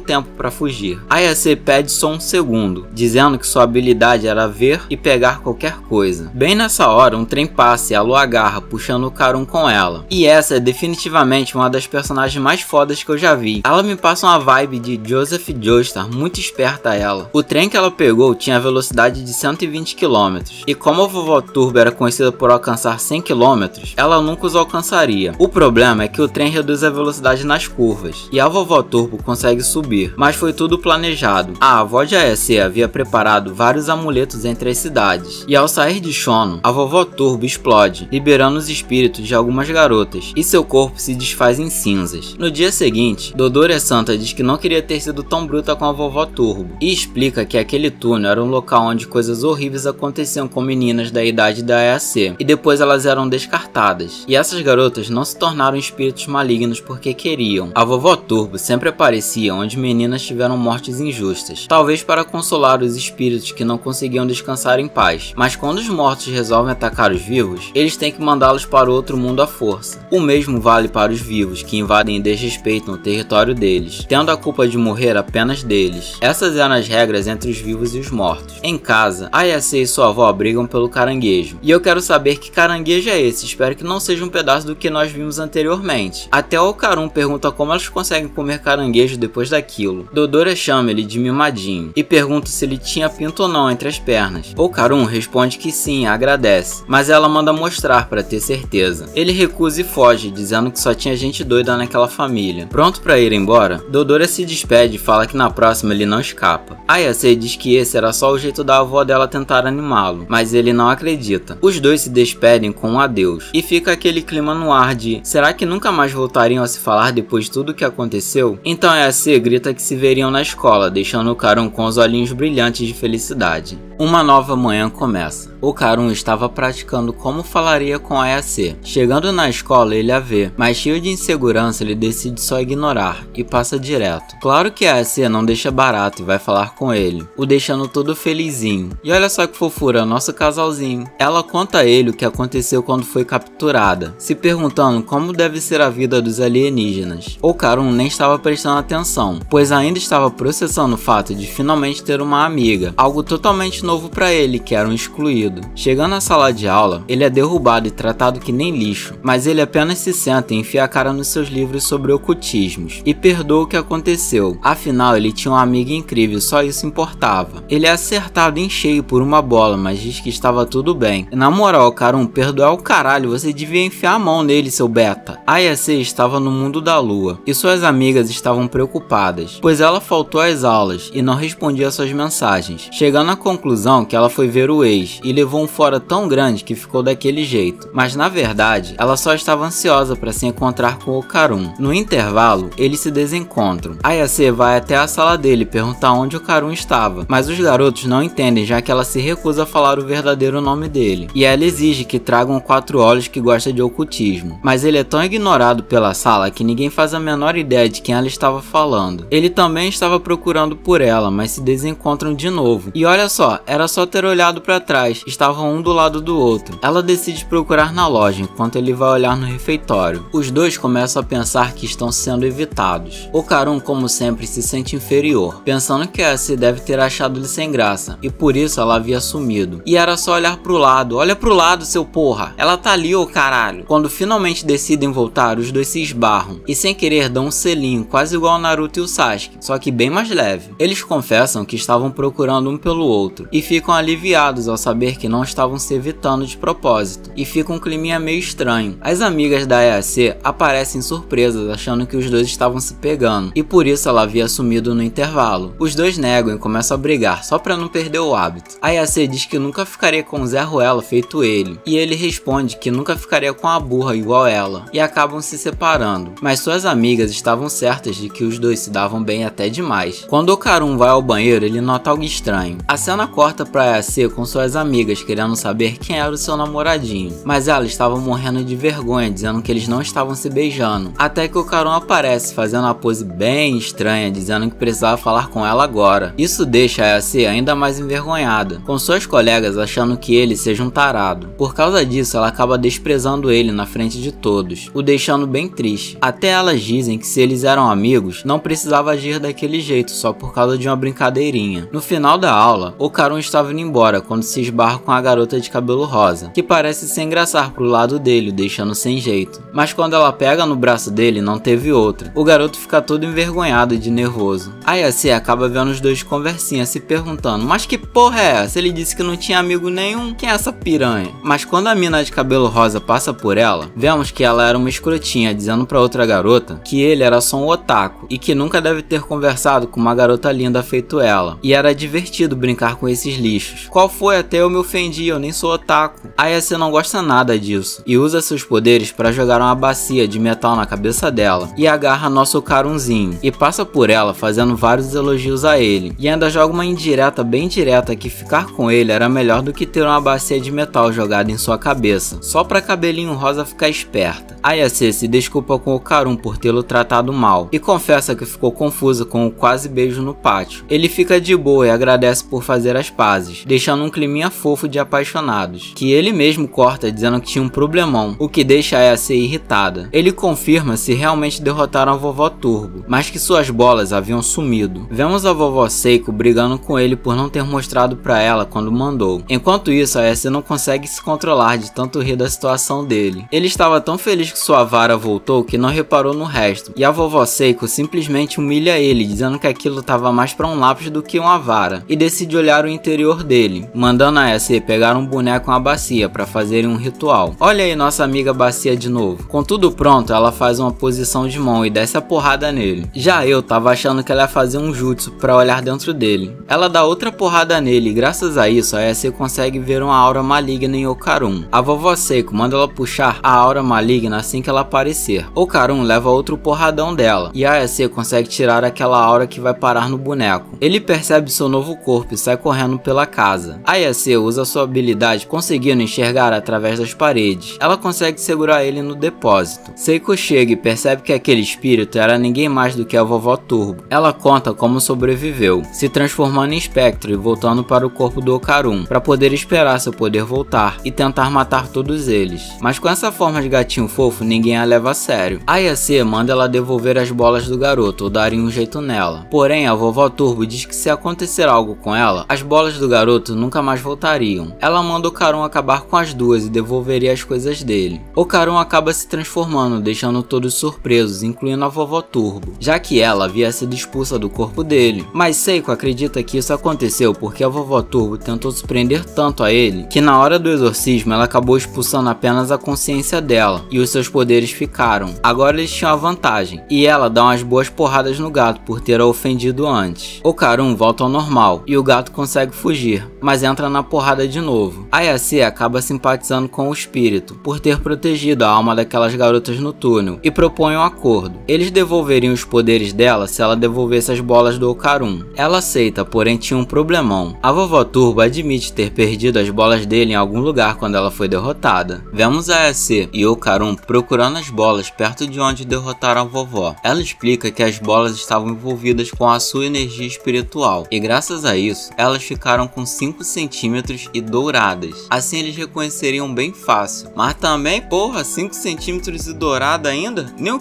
tempo para fugir. A Yase pede só um segundo, dizendo que sua habilidade era ver e pegar qualquer coisa. Bem nessa hora, um trem passa e ela o agarra, puxando o Okarun com ela. E essa é definitivamente uma das personagens mais fodas que eu já vi. Ela me passa uma vibe de Joseph Joestar, muito esperta ela. O trem que ela pegou tinha velocidade de 120 km, e como a vovó Turbo era conhecida por alcançar 100 km, ela nunca os alcançaria. O problema é que o trem reduz a velocidade nas curvas, e a vovó Turbo consegue subir, mas foi tudo planejado. A avó de Yase havia preparado vários amuletos entre as cidades, e ao sair de Shono, a vovó Turbo explode, liberando os espíritos de algumas garotas, e seu corpo se desfaz em cinzas. No dia seguinte, Dodore Santa diz que não queria ter sido tão bruta com a vovó Turbo, e explica que aquele túnel era um local onde coisas horríveis aconteciam com meninas da idade da Yase, e depois elas eram descartadas. E essas garotas não se tornaram espíritos malignos porque queriam. A vovó Turbo sempre aparecia onde meninas tiveram mortes injustas, talvez para consolar os espíritos que não conseguiam descansar em paz. Mas quando os mortos resolvem atacar os vivos, eles têm que mandá-los para o outro mundo à força. O mesmo vale para os vivos que invadem e desrespeitam o território deles, tendo a culpa de morrer apenas deles. Essas eram as regras entre os vivos e os mortos. Em casa, a Yase e sua avó brigam pelo caranguejo, e eu quero saber que caranguejo é esse. Espero que não seja um pedaço do que nós vimos anteriormente. Até o Okarun pergunta como elas conseguem comer caranguejo depois daquilo. Dodore chama ele de mimadinho e pergunta se ele tinha pinto ou não entre as pernas. Okarun responde que sim e agradece, mas ela manda mostrar para ter certeza. Ele recusa e foge, dizendo que só tinha gente doida naquela família. Pronto para ir embora, Dodore se despede e fala que na próxima ele não escapa. A Yase diz que esse era só o jeito da avó dela tentar animá-lo, mas ele não acredita. Os dois se despedem com um adeus, e fica aquele clima no ar de será que nunca mais voltariam a se falar depois de tudo o que aconteceu? Então a Yase grita que se veriam na escola, deixando Okarun com os olhinhos brilhantes de felicidade. Uma nova manhã começa. Okarun estava praticando como falaria com a Yase. Chegando na escola, ele a vê, mas cheio de insegurança, ele decide só ignorar e passa direto. Claro que a Yase não deixa barato e vai falar com ele, o deixando todo felizinho. E olha só que fofura, nosso casalzinho. Ela conta a ele o que aconteceu quando foi capturada, se perguntando como deve ser a vida dos alienígenas. Okarun nem estava prestando atenção, pois ainda estava processando o fato de finalmente ter uma amiga, algo totalmente novo para ele, que era um excluído. Chegando na sala de aula, ele é derrubado e tratado que nem lixo, mas ele apenas se senta e enfia a cara nos seus livros sobre ocultismos, e perdoa o que aconteceu. Afinal, ele tinha uma amiga incrível, só isso importava. Ele é acertado em cheio por uma bola, mas diz que estava tudo bem. Na moral, Okarun, perdoar o caralho, você devia enfiar a mão nele, seu beta. A Yase estava no mundo da lua, e suas amigas estavam preocupadas, pois ela faltou às aulas e não respondia às suas mensagens, chegando à conclusão que ela foi ver o ex e levou um fora tão grande que ficou daquele jeito. Mas na verdade, ela só estava ansiosa para se encontrar com Okarun. No intervalo, eles se desencontram. A Yase vai até a sala dele perguntar onde Okarun estava, mas os garotos não entendem, já que ela se recusa a falar o verdadeiro nome dele. E ela exige que tragam 4 olhos que gosta de ocultismo. Mas ele é tão ignorado pela sala que ninguém faz a menor ideia de quem ela estava falando. Ele também estava procurando por ela, mas se desencontram de novo. E olha só, era só ter olhado para trás, estavam um do lado do outro. Ela decide procurar na loja, enquanto ele vai olhar no refeitório. Os dois começam a pensar que estão sendo evitados. Okarun, como sempre, se sente inferior, pensando que Ayase deve ter achado ele sem graça, e por isso ela havia sumido. E era só olhar pro lado. Olha pro lado, seu porra! Ela tá ali, ô caralho! Quando finalmente decidem voltar, os dois se esbarram, e sem querer dão um selinho, quase igual ao Naruto e o Sasuke, só que bem mais leve. Eles confessam que estavam procurando um pelo outro, e ficam aliviados ao saber que não estavam se evitando de propósito, e fica um climinha meio estranho. As amigas da Ayase aparecem surpresas, achando que os dois estavam se pegando, e por isso ela havia sumido no intervalo. Os dois negam e começam a brigar, só pra não perder o hábito. Ayase diz que nunca ficaria com o Zé Ruela feito ele, e ele responde que nunca ficaria com a burra igual ela, e acabam se separando. Mas suas amigas estavam certas de que os dois se davam bem até demais. Quando Okarun vai ao banheiro, ele nota algo estranho. A cena corta pra Ayase com suas amigas querendo saber quem era o seu namoradinho, mas elas estavam morrendo de vergonha, dizendo que eles não estavam se beijando, até que Okarun aparece fazendo uma pose bem estranha, dizendo que precisava falar com ela agora. Isso deixa a Ayase ainda mais envergonhada, com suas colegas achando que ele seja um tarado. Por causa disso, ela acaba desprezando ele na frente de todos, o deixando bem triste. Até elas dizem que se eles eram amigos, não precisava agir daquele jeito só por causa de uma brincadeirinha. No final da aula, Okarun estava indo embora quando se esbarra com a garota de cabelo rosa, que parece se engraçar pro lado dele, o deixando sem jeito. Mas quando ela pega no braço dele, não teve outra. O garoto fica todo envergonhado e de nervoso. A Ayase acaba vendo os dois de conversinha, se perguntando: mas que porra é essa? Ele disse que não tinha amigo nenhum, quem é essa piranha? Mas quando a mina de cabelo rosa passa por ela, vemos que ela era uma escrotinha, dizendo pra outra garota que ele era só um otaku, e que nunca deve ter conversado com uma garota linda feito ela, e era divertido brincar com esses lixos. Qual foi? Até eu me ofendi, eu nem sou otaku. A Ayase não gosta nada disso, e usa seus poderes para jogar uma bacia de metal na cabeça dela, e agarra nosso Okarunzinho, e passa por ela fazendo vários elogios a ele, e ainda joga uma indireta bem direta que ficar com ele era melhor do que ter uma bacia de metal jogada em sua cabeça, só pra cabelinho rosa ficar esperta. A Ayase se desculpa com Okarun por tê-lo tratado mal, e confessa que ficou confusa com o quase beijo no pátio. Ele fica de boa e agradece por fazer as pazes, deixando um climinha fofo de apaixonados, que ele mesmo corta dizendo que tinha um problemão, o que deixa a Ayase irritada. Ele confirma se realmente derrotaram a vovó Turbo, mas que suas bolas haviam sumido. Vemos a vovó Seiko brigando com ele por não ter mostrado pra ela quando mandou. Enquanto isso, a Ayase não consegue se controlar de tanto rir da situação dele. Ele estava tão feliz que sua vara voltou que não reparou no resto, e a vovó Seiko simplesmente humilha ele, dizendo que aquilo estava mais pra um lápis do que uma vara, e decide olhar o interior dele, mandando a Ayase pegar um boneco com a bacia para fazerem um ritual. Olha aí nossa amiga bacia de novo. Com tudo pronto, ela faz uma posição de mão e desce a porrada nele. Já eu tava achando que ela ia fazer um jutsu para olhar dentro dele. Ela dá outra porrada nele e graças a isso a Ayase consegue ver uma aura maligna em Okarun. A vovó Seiko manda ela puxar a aura maligna assim que ela aparecer. Okarun leva outro porradão dela e a Ayase consegue tirar aquela aura que vai parar no boneco. Ele percebe seu novo corpo e sai correndo pela casa. A Ayase usa sua habilidade conseguindo enxergar através das paredes. Ela consegue segurar ele no depósito. Seiko chega e percebe que aquele espírito era ninguém mais do que a vovó Turbo. Ela conta como sobreviveu, se transformando em espectro e voltando para o corpo do Okarun, para poder esperar seu poder voltar e tentar matar todos eles. Mas com essa forma de gatinho fofo, ninguém a leva a sério. A Ayase manda ela devolver as bolas do garoto ou darem um jeito nela. Porém, a vovó Turbo diz que se acontecer algo com ela, as bolas do garoto nunca mais voltariam. Ela manda Okarun acabar com as duas e devolveria as coisas dele. Okarun acaba se transformando, deixando todos surpresos, incluindo a vovó Turbo, já que ela havia sido expulsa do corpo dele. Mas Seiko acredita que isso aconteceu porque a vovó Turbo tentou se prender tanto a ele, que na hora do exorcismo ela acabou expulsando apenas a consciência dela, e os seus poderes ficaram. Agora eles tinham a vantagem, e ela dá umas boas porradas no gato por ter a ofendido antes. Okarun volta ao normal, e o gato consegue fugir, mas entra na porrada de novo. A Ayase acaba simpatizando com o espírito, por ter protegido a alma daquelas garotas no túnel, e propõe um acordo. Eles devolveriam os poderes dela se ela devolvesse as bolas do Okarun. Ela aceita, porém tinha um problemão. A vovó Turbo admite ter perdido as bolas dele em algum lugar quando ela foi derrotada. Vemos a Ayase e Okarun procurando as bolas perto de onde derrotaram a vovó. Ela explica que as bolas estavam envolvidas com a sua energia espiritual, e graças a isso, elas ficaram com 5 centímetros e douradas. Assim eles reconheceriam bem fácil. Mas também, porra, 5 centímetros e dourada ainda? Nem o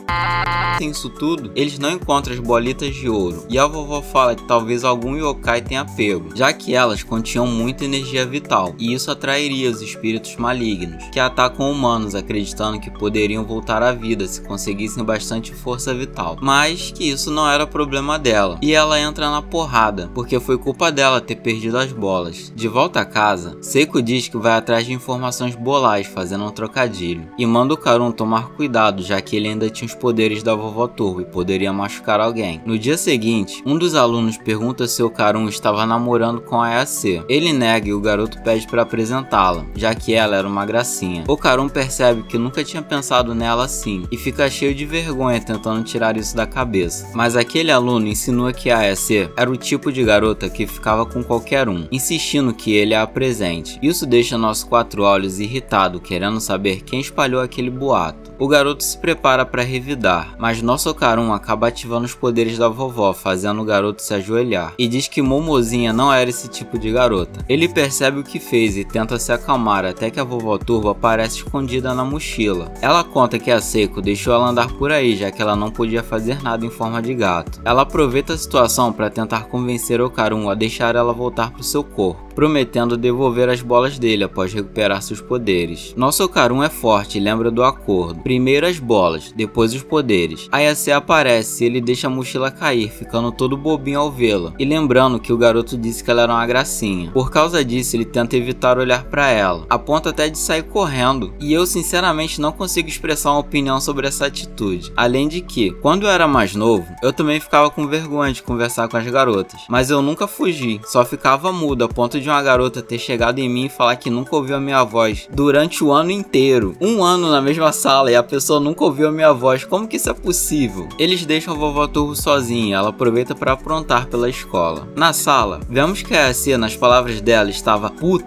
tem isso tudo. Eles não encontram as bolinhas bolitas de ouro, e a vovó fala que talvez algum yokai tenha pego, já que elas continham muita energia vital, e isso atrairia os espíritos malignos, que atacam humanos acreditando que poderiam voltar à vida se conseguissem bastante força vital, mas que isso não era problema dela, e ela entra na porrada, porque foi culpa dela ter perdido as bolas. De volta a casa, Seiko diz que vai atrás de informações bolais, fazendo um trocadilho, e manda o Karun tomar cuidado, já que ele ainda tinha os poderes da vovó Turbo e poderia machucar alguém. No dia seguinte, um dos alunos pergunta se o Karun estava namorando com a Ayase. Ele nega e o garoto pede para apresentá-la, já que ela era uma gracinha. O Karun percebe que nunca tinha pensado nela assim, e fica cheio de vergonha tentando tirar isso da cabeça. Mas aquele aluno insinua que a Ayase era o tipo de garota que ficava com qualquer um, insistindo que ele a apresente. Isso deixa nosso quatro olhos irritado, querendo saber quem espalhou aquele boato. O garoto se prepara para revidar, mas nosso Karun acaba ativando os poderes da vovó, fazendo o garoto se ajoelhar, e diz que Momozinha não era esse tipo de garota. Ele percebe o que fez e tenta se acalmar até que a vovó Turbo aparece escondida na mochila. Ela conta que a Seiko deixou ela andar por aí, já que ela não podia fazer nada em forma de gato. Ela aproveita a situação para tentar convencer o Karun a deixar ela voltar para o seu corpo, prometendo devolver as bolas dele após recuperar seus poderes. Nosso Karun é forte e lembra do acordo. Primeiro as bolas, depois os poderes. Ayase aparece e ele deixa a mochila cair, ficando todo bobinho ao vê-la, e lembrando que o garoto disse que ela era uma gracinha. Por causa disso, ele tenta evitar olhar para ela, a ponto até de sair correndo, e eu sinceramente não consigo expressar uma opinião sobre essa atitude. Além de que, quando eu era mais novo, eu também ficava com vergonha de conversar com as garotas, mas eu nunca fugi, só ficava mudo a ponto de uma garota ter chegado em mim e falar que nunca ouviu a minha voz durante o ano inteiro. Um ano na mesma sala e a pessoa nunca ouviu a minha voz. Como que isso é possível? Eles deixam a vovó Turbo sozinha, ela aproveita para aprontar pela escola. Na sala, vemos que a Ayase, nas palavras dela, estava puta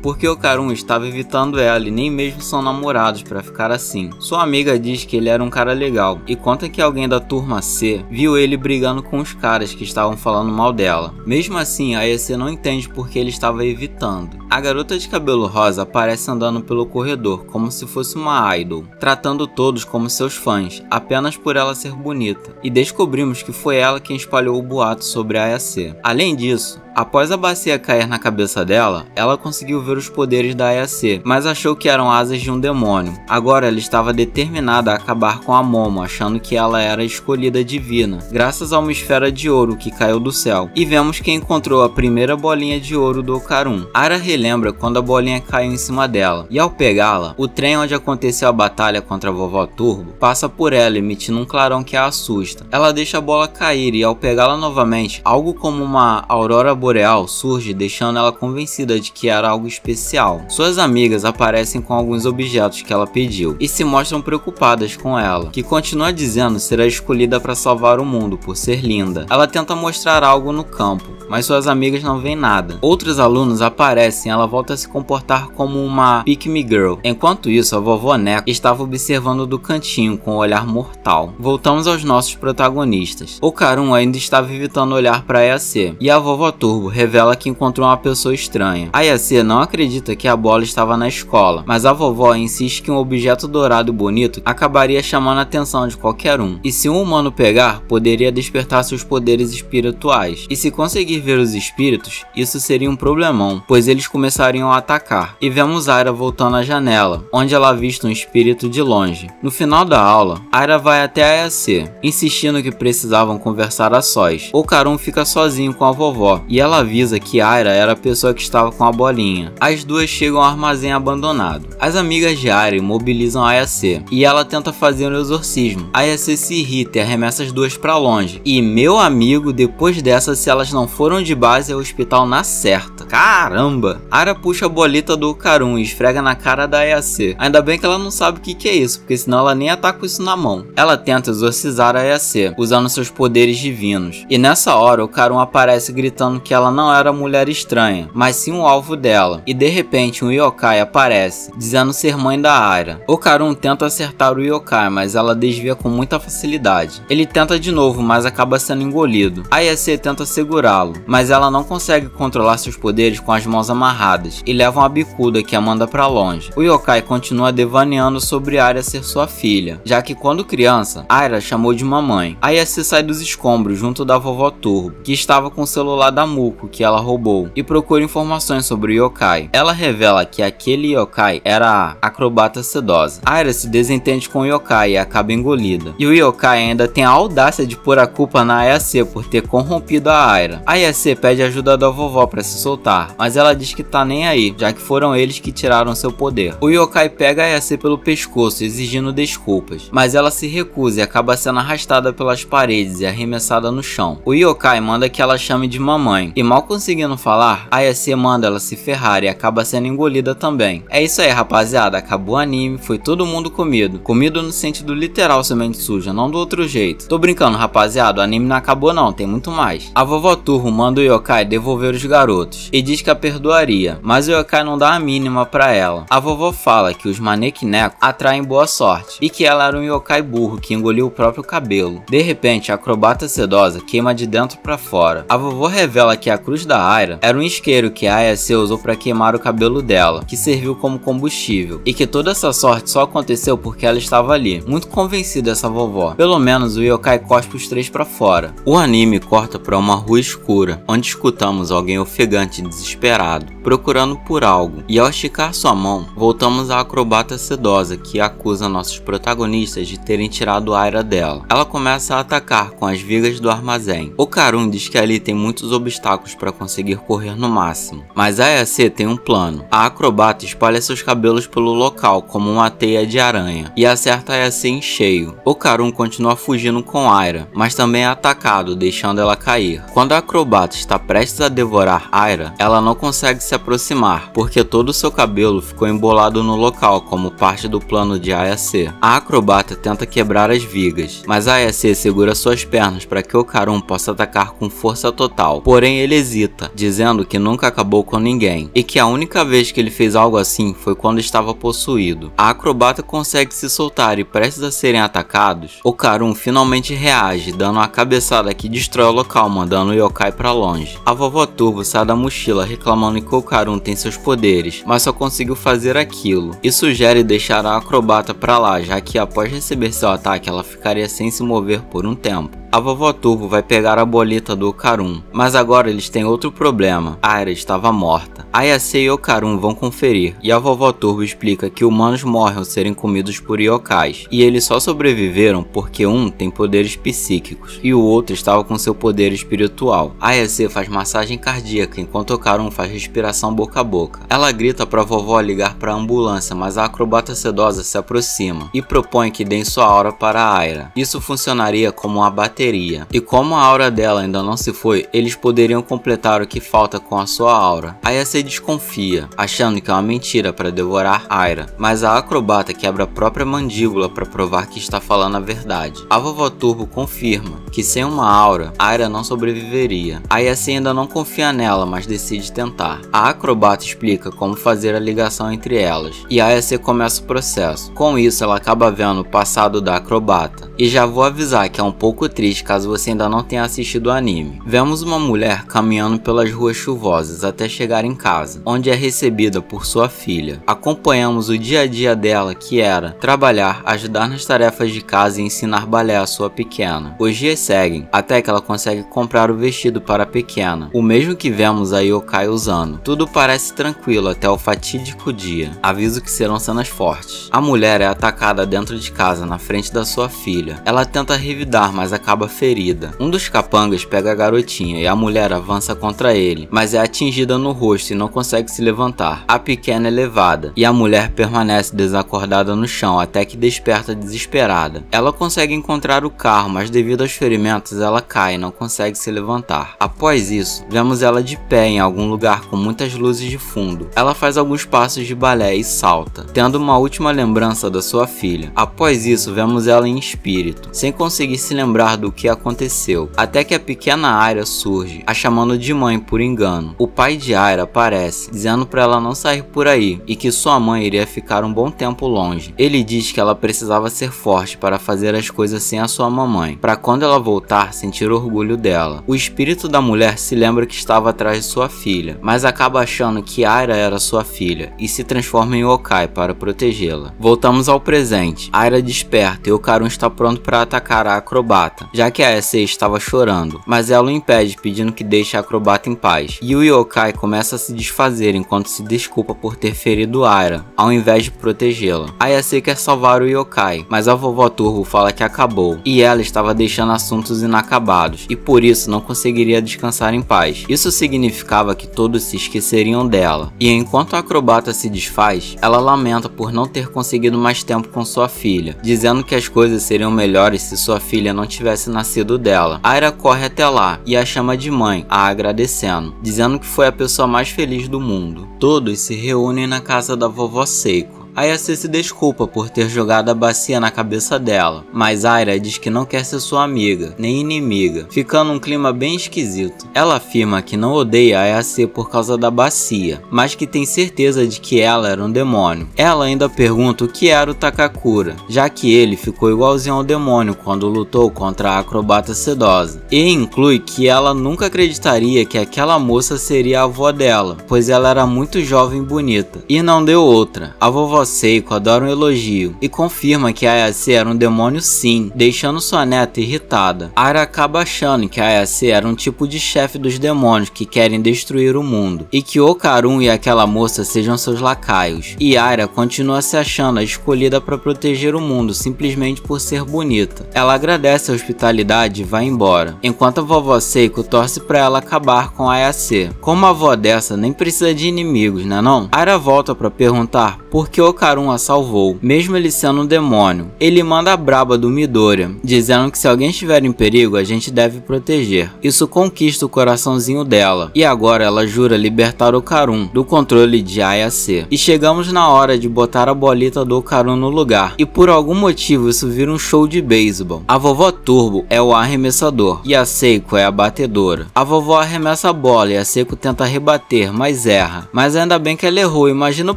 porque o Karun estava evitando ela e nem mesmo são namorados para ficar assim. Sua amiga diz que ele era um cara legal e conta que alguém da turma C viu ele brigando com os caras que estavam falando mal dela. Mesmo assim, a Ayase não entende porque ele estava evitando. A garota de cabelo rosa aparece andando pelo corredor como se fosse uma idol, tratando todos como seus fãs, apenas por ela ser bonita, e descobrimos que foi ela quem espalhou o boato sobre a Ayase. Além disso, após a bacia cair na cabeça dela, ela conseguiu ver os poderes da Ayase, mas achou que eram asas de um demônio. Agora ela estava determinada a acabar com a Momo, achando que ela era a escolhida divina, graças a uma esfera de ouro que caiu do céu. E vemos que encontrou a primeira bolinha de ouro do Karun. Ara relembra quando a bolinha caiu em cima dela, e ao pegá-la, o trem onde aconteceu a batalha contra a vovó Turbo passa por ela, emitindo um clarão que a assusta. Ela deixa a bola cair e ao pegá-la novamente, algo como uma aurora boreal surge, deixando ela convencida de que era algo especial. Suas amigas aparecem com alguns objetos que ela pediu e se mostram preocupadas com ela, que continua dizendo ser a escolhida para salvar o mundo por ser linda. Ela tenta mostrar algo no campo, mas suas amigas não veem nada. Outros alunos aparecem e ela volta a se comportar como uma Pick Me Girl. Enquanto isso, a vovó Neko estava observando do cantinho com um olhar mortal. Voltamos aos nossos protagonistas. O Karun ainda estava evitando olhar para Ayase, e a vovó Turbo revela que encontrou uma pessoa estranha. A Ayase não acredita que a bola estava na escola, mas a vovó insiste que um objeto dourado e bonito acabaria chamando a atenção de qualquer um, e se um humano pegar, poderia despertar seus poderes espirituais. E se conseguir ver os espíritos, isso seria um problemão, pois eles começariam a atacar. E vemos Aira voltando à janela, onde ela avista um espírito de longe. No final da aula, Aira vai até a Ayase, insistindo que precisavam conversar a sós. O Karun fica sozinho com a vovó, e ela avisa que Aira era a pessoa que estava com a bolinha. As duas chegam ao armazém abandonado. As amigas de Aira imobilizam a Ayase, e ela tenta fazer um exorcismo. A Ayase se irrita e arremessa as duas pra longe. E meu amigo, depois dessa, se elas não foram de base ao hospital na certa. Caramba! Aira puxa a bolita do Karun e esfrega na cara da Ayase. Ainda bem que ela não sabe o que é isso, porque senão ela nem ia estar com isso na mão. Ela tenta exorcizar a Ayase, usando seus poderes divinos. E nessa hora, o Karun aparece gritando que ela não era mulher estranha, mas sim um alvo dela. E de repente, um yokai aparece, dizendo ser mãe da Aira. O Karun tenta acertar o yokai, mas ela desvia com muita facilidade. Ele tenta de novo, mas acaba sendo engolido. A Ayase tenta segurá-lo, castelo, mas ela não consegue controlar seus poderes com as mãos amarradas e leva uma bicuda que a manda pra longe. O yokai continua devaneando sobre Aira ser sua filha, já que quando criança, Aira chamou de mamãe. Ayase sai dos escombros junto da vovó Turbo, que estava com o celular da Muko que ela roubou, e procura informações sobre o yokai. Ela revela que aquele yokai era a acrobata sedosa. Aira se desentende com o yokai e acaba engolida. E o yokai ainda tem a audácia de pôr a culpa na Ayase por ter corrompido a Aira. A Ayase pede ajuda da vovó para se soltar, mas ela diz que tá nem aí, já que foram eles que tiraram seu poder. O yokai pega a Ayase pelo pescoço, exigindo desculpas, mas ela se recusa e acaba sendo arrastada pelas paredes e arremessada no chão. O yokai manda que ela chame de mamãe, e mal conseguindo falar, a Ayase manda ela se ferrar e acaba sendo engolida também. É isso aí, rapaziada, acabou o anime, foi todo mundo comido. Comido no sentido literal, semente suja, não do outro jeito. Tô brincando, rapaziada, o anime não acabou não, tem muito mais. A vovó Turbo manda o yokai devolver os garotos, e diz que a perdoaria, mas o yokai não dá a mínima pra ela. A vovó fala que os manequinecos atraem boa sorte, e que ela era um yokai burro que engoliu o próprio cabelo. De repente, a acrobata sedosa queima de dentro pra fora. A vovó revela que a cruz da Aira era um isqueiro que a Ayase usou pra queimar o cabelo dela, que serviu como combustível, e que toda essa sorte só aconteceu porque ela estava ali. Muito convencida essa vovó. Pelo menos o yokai cospe os três pra fora. O anime corta pra uma rua escura, onde escutamos alguém ofegante e desesperado, procurando por algo, e ao esticar sua mão, voltamos à acrobata sedosa que acusa nossos protagonistas de terem tirado a Aira dela. Ela começa a atacar com as vigas do armazém. O Karun diz que ali tem muitos obstáculos para conseguir correr no máximo, mas a Ayase tem um plano. A acrobata espalha seus cabelos pelo local como uma teia de aranha e acerta a Ayase em cheio. O Karun continua fugindo com Aira, mas também é atacado, deixando ela cair. Quando a acrobata está prestes a devorar Aira, ela não consegue se aproximar, porque todo o seu cabelo ficou embolado no local como parte do plano de Ayase. A acrobata tenta quebrar as vigas, mas a Ayase segura suas pernas para que o Karun possa atacar com força total. Porém, ele hesita, dizendo que nunca acabou com ninguém, e que a única vez que ele fez algo assim foi quando estava possuído. A acrobata consegue se soltar e prestes a serem atacados, o Karun finalmente reage, dando uma cabeçada que destrói o local, mandando o yokai para longe. A vovó Turbo sai da mochila reclamando que o Karun tem seus poderes, mas só conseguiu fazer aquilo, e sugere deixar a acrobata para lá, já que após receber seu ataque ela ficaria sem se mover por um tempo. A vovó Turbo vai pegar a boleta do Karun, mas agora eles têm outro problema. Aira estava morta. Ayase e o Karun vão conferir, e a vovó Turbo explica que humanos morrem ao serem comidos por yokais, e eles só sobreviveram porque um tem poderes psíquicos, e o outro estava com seu poder espiritual. Ayase faz massagem cardíaca enquanto o Karun faz respiração boca a boca. Ela grita para a vovó ligar para a ambulância, mas a acrobata sedosa se aproxima, e propõe que deem sua aura para a Aira. Isso funcionaria como uma bateria. E como a aura dela ainda não se foi, eles poderiam completar o que falta com a sua aura. Ayase desconfia, achando que é uma mentira para devorar Aira, mas a acrobata quebra a própria mandíbula para provar que está falando a verdade. A vovó Turbo confirma que sem uma aura, Aira não sobreviveria. Ayase ainda não confia nela, mas decide tentar. A acrobata explica como fazer a ligação entre elas, e Ayase começa o processo. Com isso, ela acaba vendo o passado da acrobata. E já vou avisar que é um pouco triste caso você ainda não tenha assistido o anime. Vemos uma mulher caminhando pelas ruas chuvosas até chegar em casa, onde é recebida por sua filha. Acompanhamos o dia a dia dela, que era trabalhar, ajudar nas tarefas de casa e ensinar balé à sua pequena. Os dias seguem, até que ela consegue comprar o vestido para a pequena, o mesmo que vemos a yokai usando. Tudo parece tranquilo até o fatídico dia. Aviso que serão cenas fortes. A mulher é atacada dentro de casa, na frente da sua filha. Ela tenta revidar, mas acaba ferida. Um dos capangas pega a garotinha e a mulher avança contra ele, mas é atingida no rosto e não consegue se levantar. A pequena é levada, e a mulher permanece desacordada no chão até que desperta desesperada. Ela consegue encontrar o carro, mas devido aos ferimentos ela cai e não consegue se levantar. Após isso, vemos ela de pé em algum lugar com muitas luzes de fundo. Ela faz alguns passos de balé e salta, tendo uma última lembrança da sua filha. Após isso, vemos ela em espírito, sem conseguir se lembrar sabe o que aconteceu, até que a pequena Aira surge, a chamando de mãe por engano. O pai de Aira aparece, dizendo para ela não sair por aí e que sua mãe iria ficar um bom tempo longe. Ele diz que ela precisava ser forte para fazer as coisas sem a sua mamãe, para quando ela voltar sentir orgulho dela. O espírito da mulher se lembra que estava atrás de sua filha, mas acaba achando que Aira era sua filha e se transforma em yokai para protegê-la. Voltamos ao presente. Aira desperta e Okarun está pronto para atacar a acrobata, já que a Ayase estava chorando, mas ela o impede, pedindo que deixe a acrobata em paz. E o yokai começa a se desfazer enquanto se desculpa por ter ferido Aira, ao invés de protegê-la. A Ayase quer salvar o yokai, mas a vovó Turbo fala que acabou, e ela estava deixando assuntos inacabados, e por isso não conseguiria descansar em paz. Isso significava que todos se esqueceriam dela, e enquanto a acrobata se desfaz, ela lamenta por não ter conseguido mais tempo com sua filha, dizendo que as coisas seriam melhores se sua filha não tivesse nascido dela. Aira corre até lá e a chama de mãe, a agradecendo, dizendo que foi a pessoa mais feliz do mundo. Todos se reúnem na casa da vovó Seiko. Ayase se desculpa por ter jogado a bacia na cabeça dela, mas Aira diz que não quer ser sua amiga, nem inimiga, ficando um clima bem esquisito. Ela afirma que não odeia Ayase por causa da bacia, mas que tem certeza de que ela era um demônio. Ela ainda pergunta o que era o Takakura, já que ele ficou igualzinho ao demônio quando lutou contra a acrobata sedosa, e inclui que ela nunca acreditaria que aquela moça seria a avó dela, pois ela era muito jovem e bonita, e não deu outra. A vovó Seiko adora um elogio e confirma que a Ayase era um demônio sim, deixando sua neta irritada. Aira acaba achando que a Ayase era um tipo de chefe dos demônios que querem destruir o mundo, e que Okarun e aquela moça sejam seus lacaios. E Aira continua se achando a escolhida para proteger o mundo simplesmente por ser bonita. Ela agradece a hospitalidade e vai embora, enquanto a vovó Seiko torce para ela acabar com a Ayase. Como a avó dessa nem precisa de inimigos, né não? Aira volta para perguntar por que Okarun a salvou, mesmo ele sendo um demônio. Ele manda a braba do Midoriya, dizendo que se alguém estiver em perigo, a gente deve proteger. Isso conquista o coraçãozinho dela, e agora ela jura libertar Okarun do controle de Ayase. E chegamos na hora de botar a bolita do Okarun no lugar, e por algum motivo isso vira um show de beisebol. A vovó Turbo é o arremessador, e a Seiko é a batedora. A vovó arremessa a bola e a Seiko tenta rebater, mas erra. Mas ainda bem que ela errou, imagina o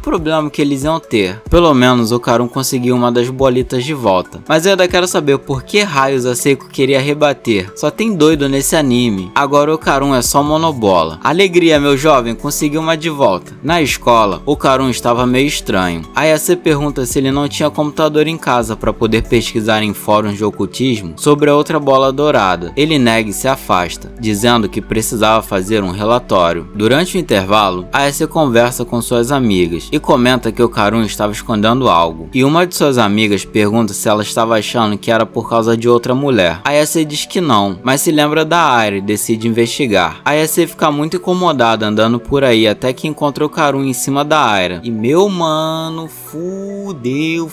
problema que eles iam ter. Pelo menos Okarun conseguiu uma das bolitas de volta. Mas eu ainda quero saber por que raios a Seiko queria rebater. Só tem doido nesse anime. Agora Okarun é só monobola. Alegria, meu jovem, conseguiu uma de volta. Na escola, Okarun estava meio estranho. Ayase pergunta se ele não tinha computador em casa para poder pesquisar em fóruns de ocultismo sobre a outra bola dourada. Ele nega e se afasta, dizendo que precisava fazer um relatório. Durante o intervalo, Ayase conversa com suas amigas e comenta que Okarun estava escondendo algo, e uma de suas amigas pergunta se ela estava achando que era por causa de outra mulher. Ayase diz que não, mas se lembra da Aira e decide investigar. Ayase fica muito incomodada andando por aí até que encontra Okarun em cima da Aira. E meu mano, fudeu.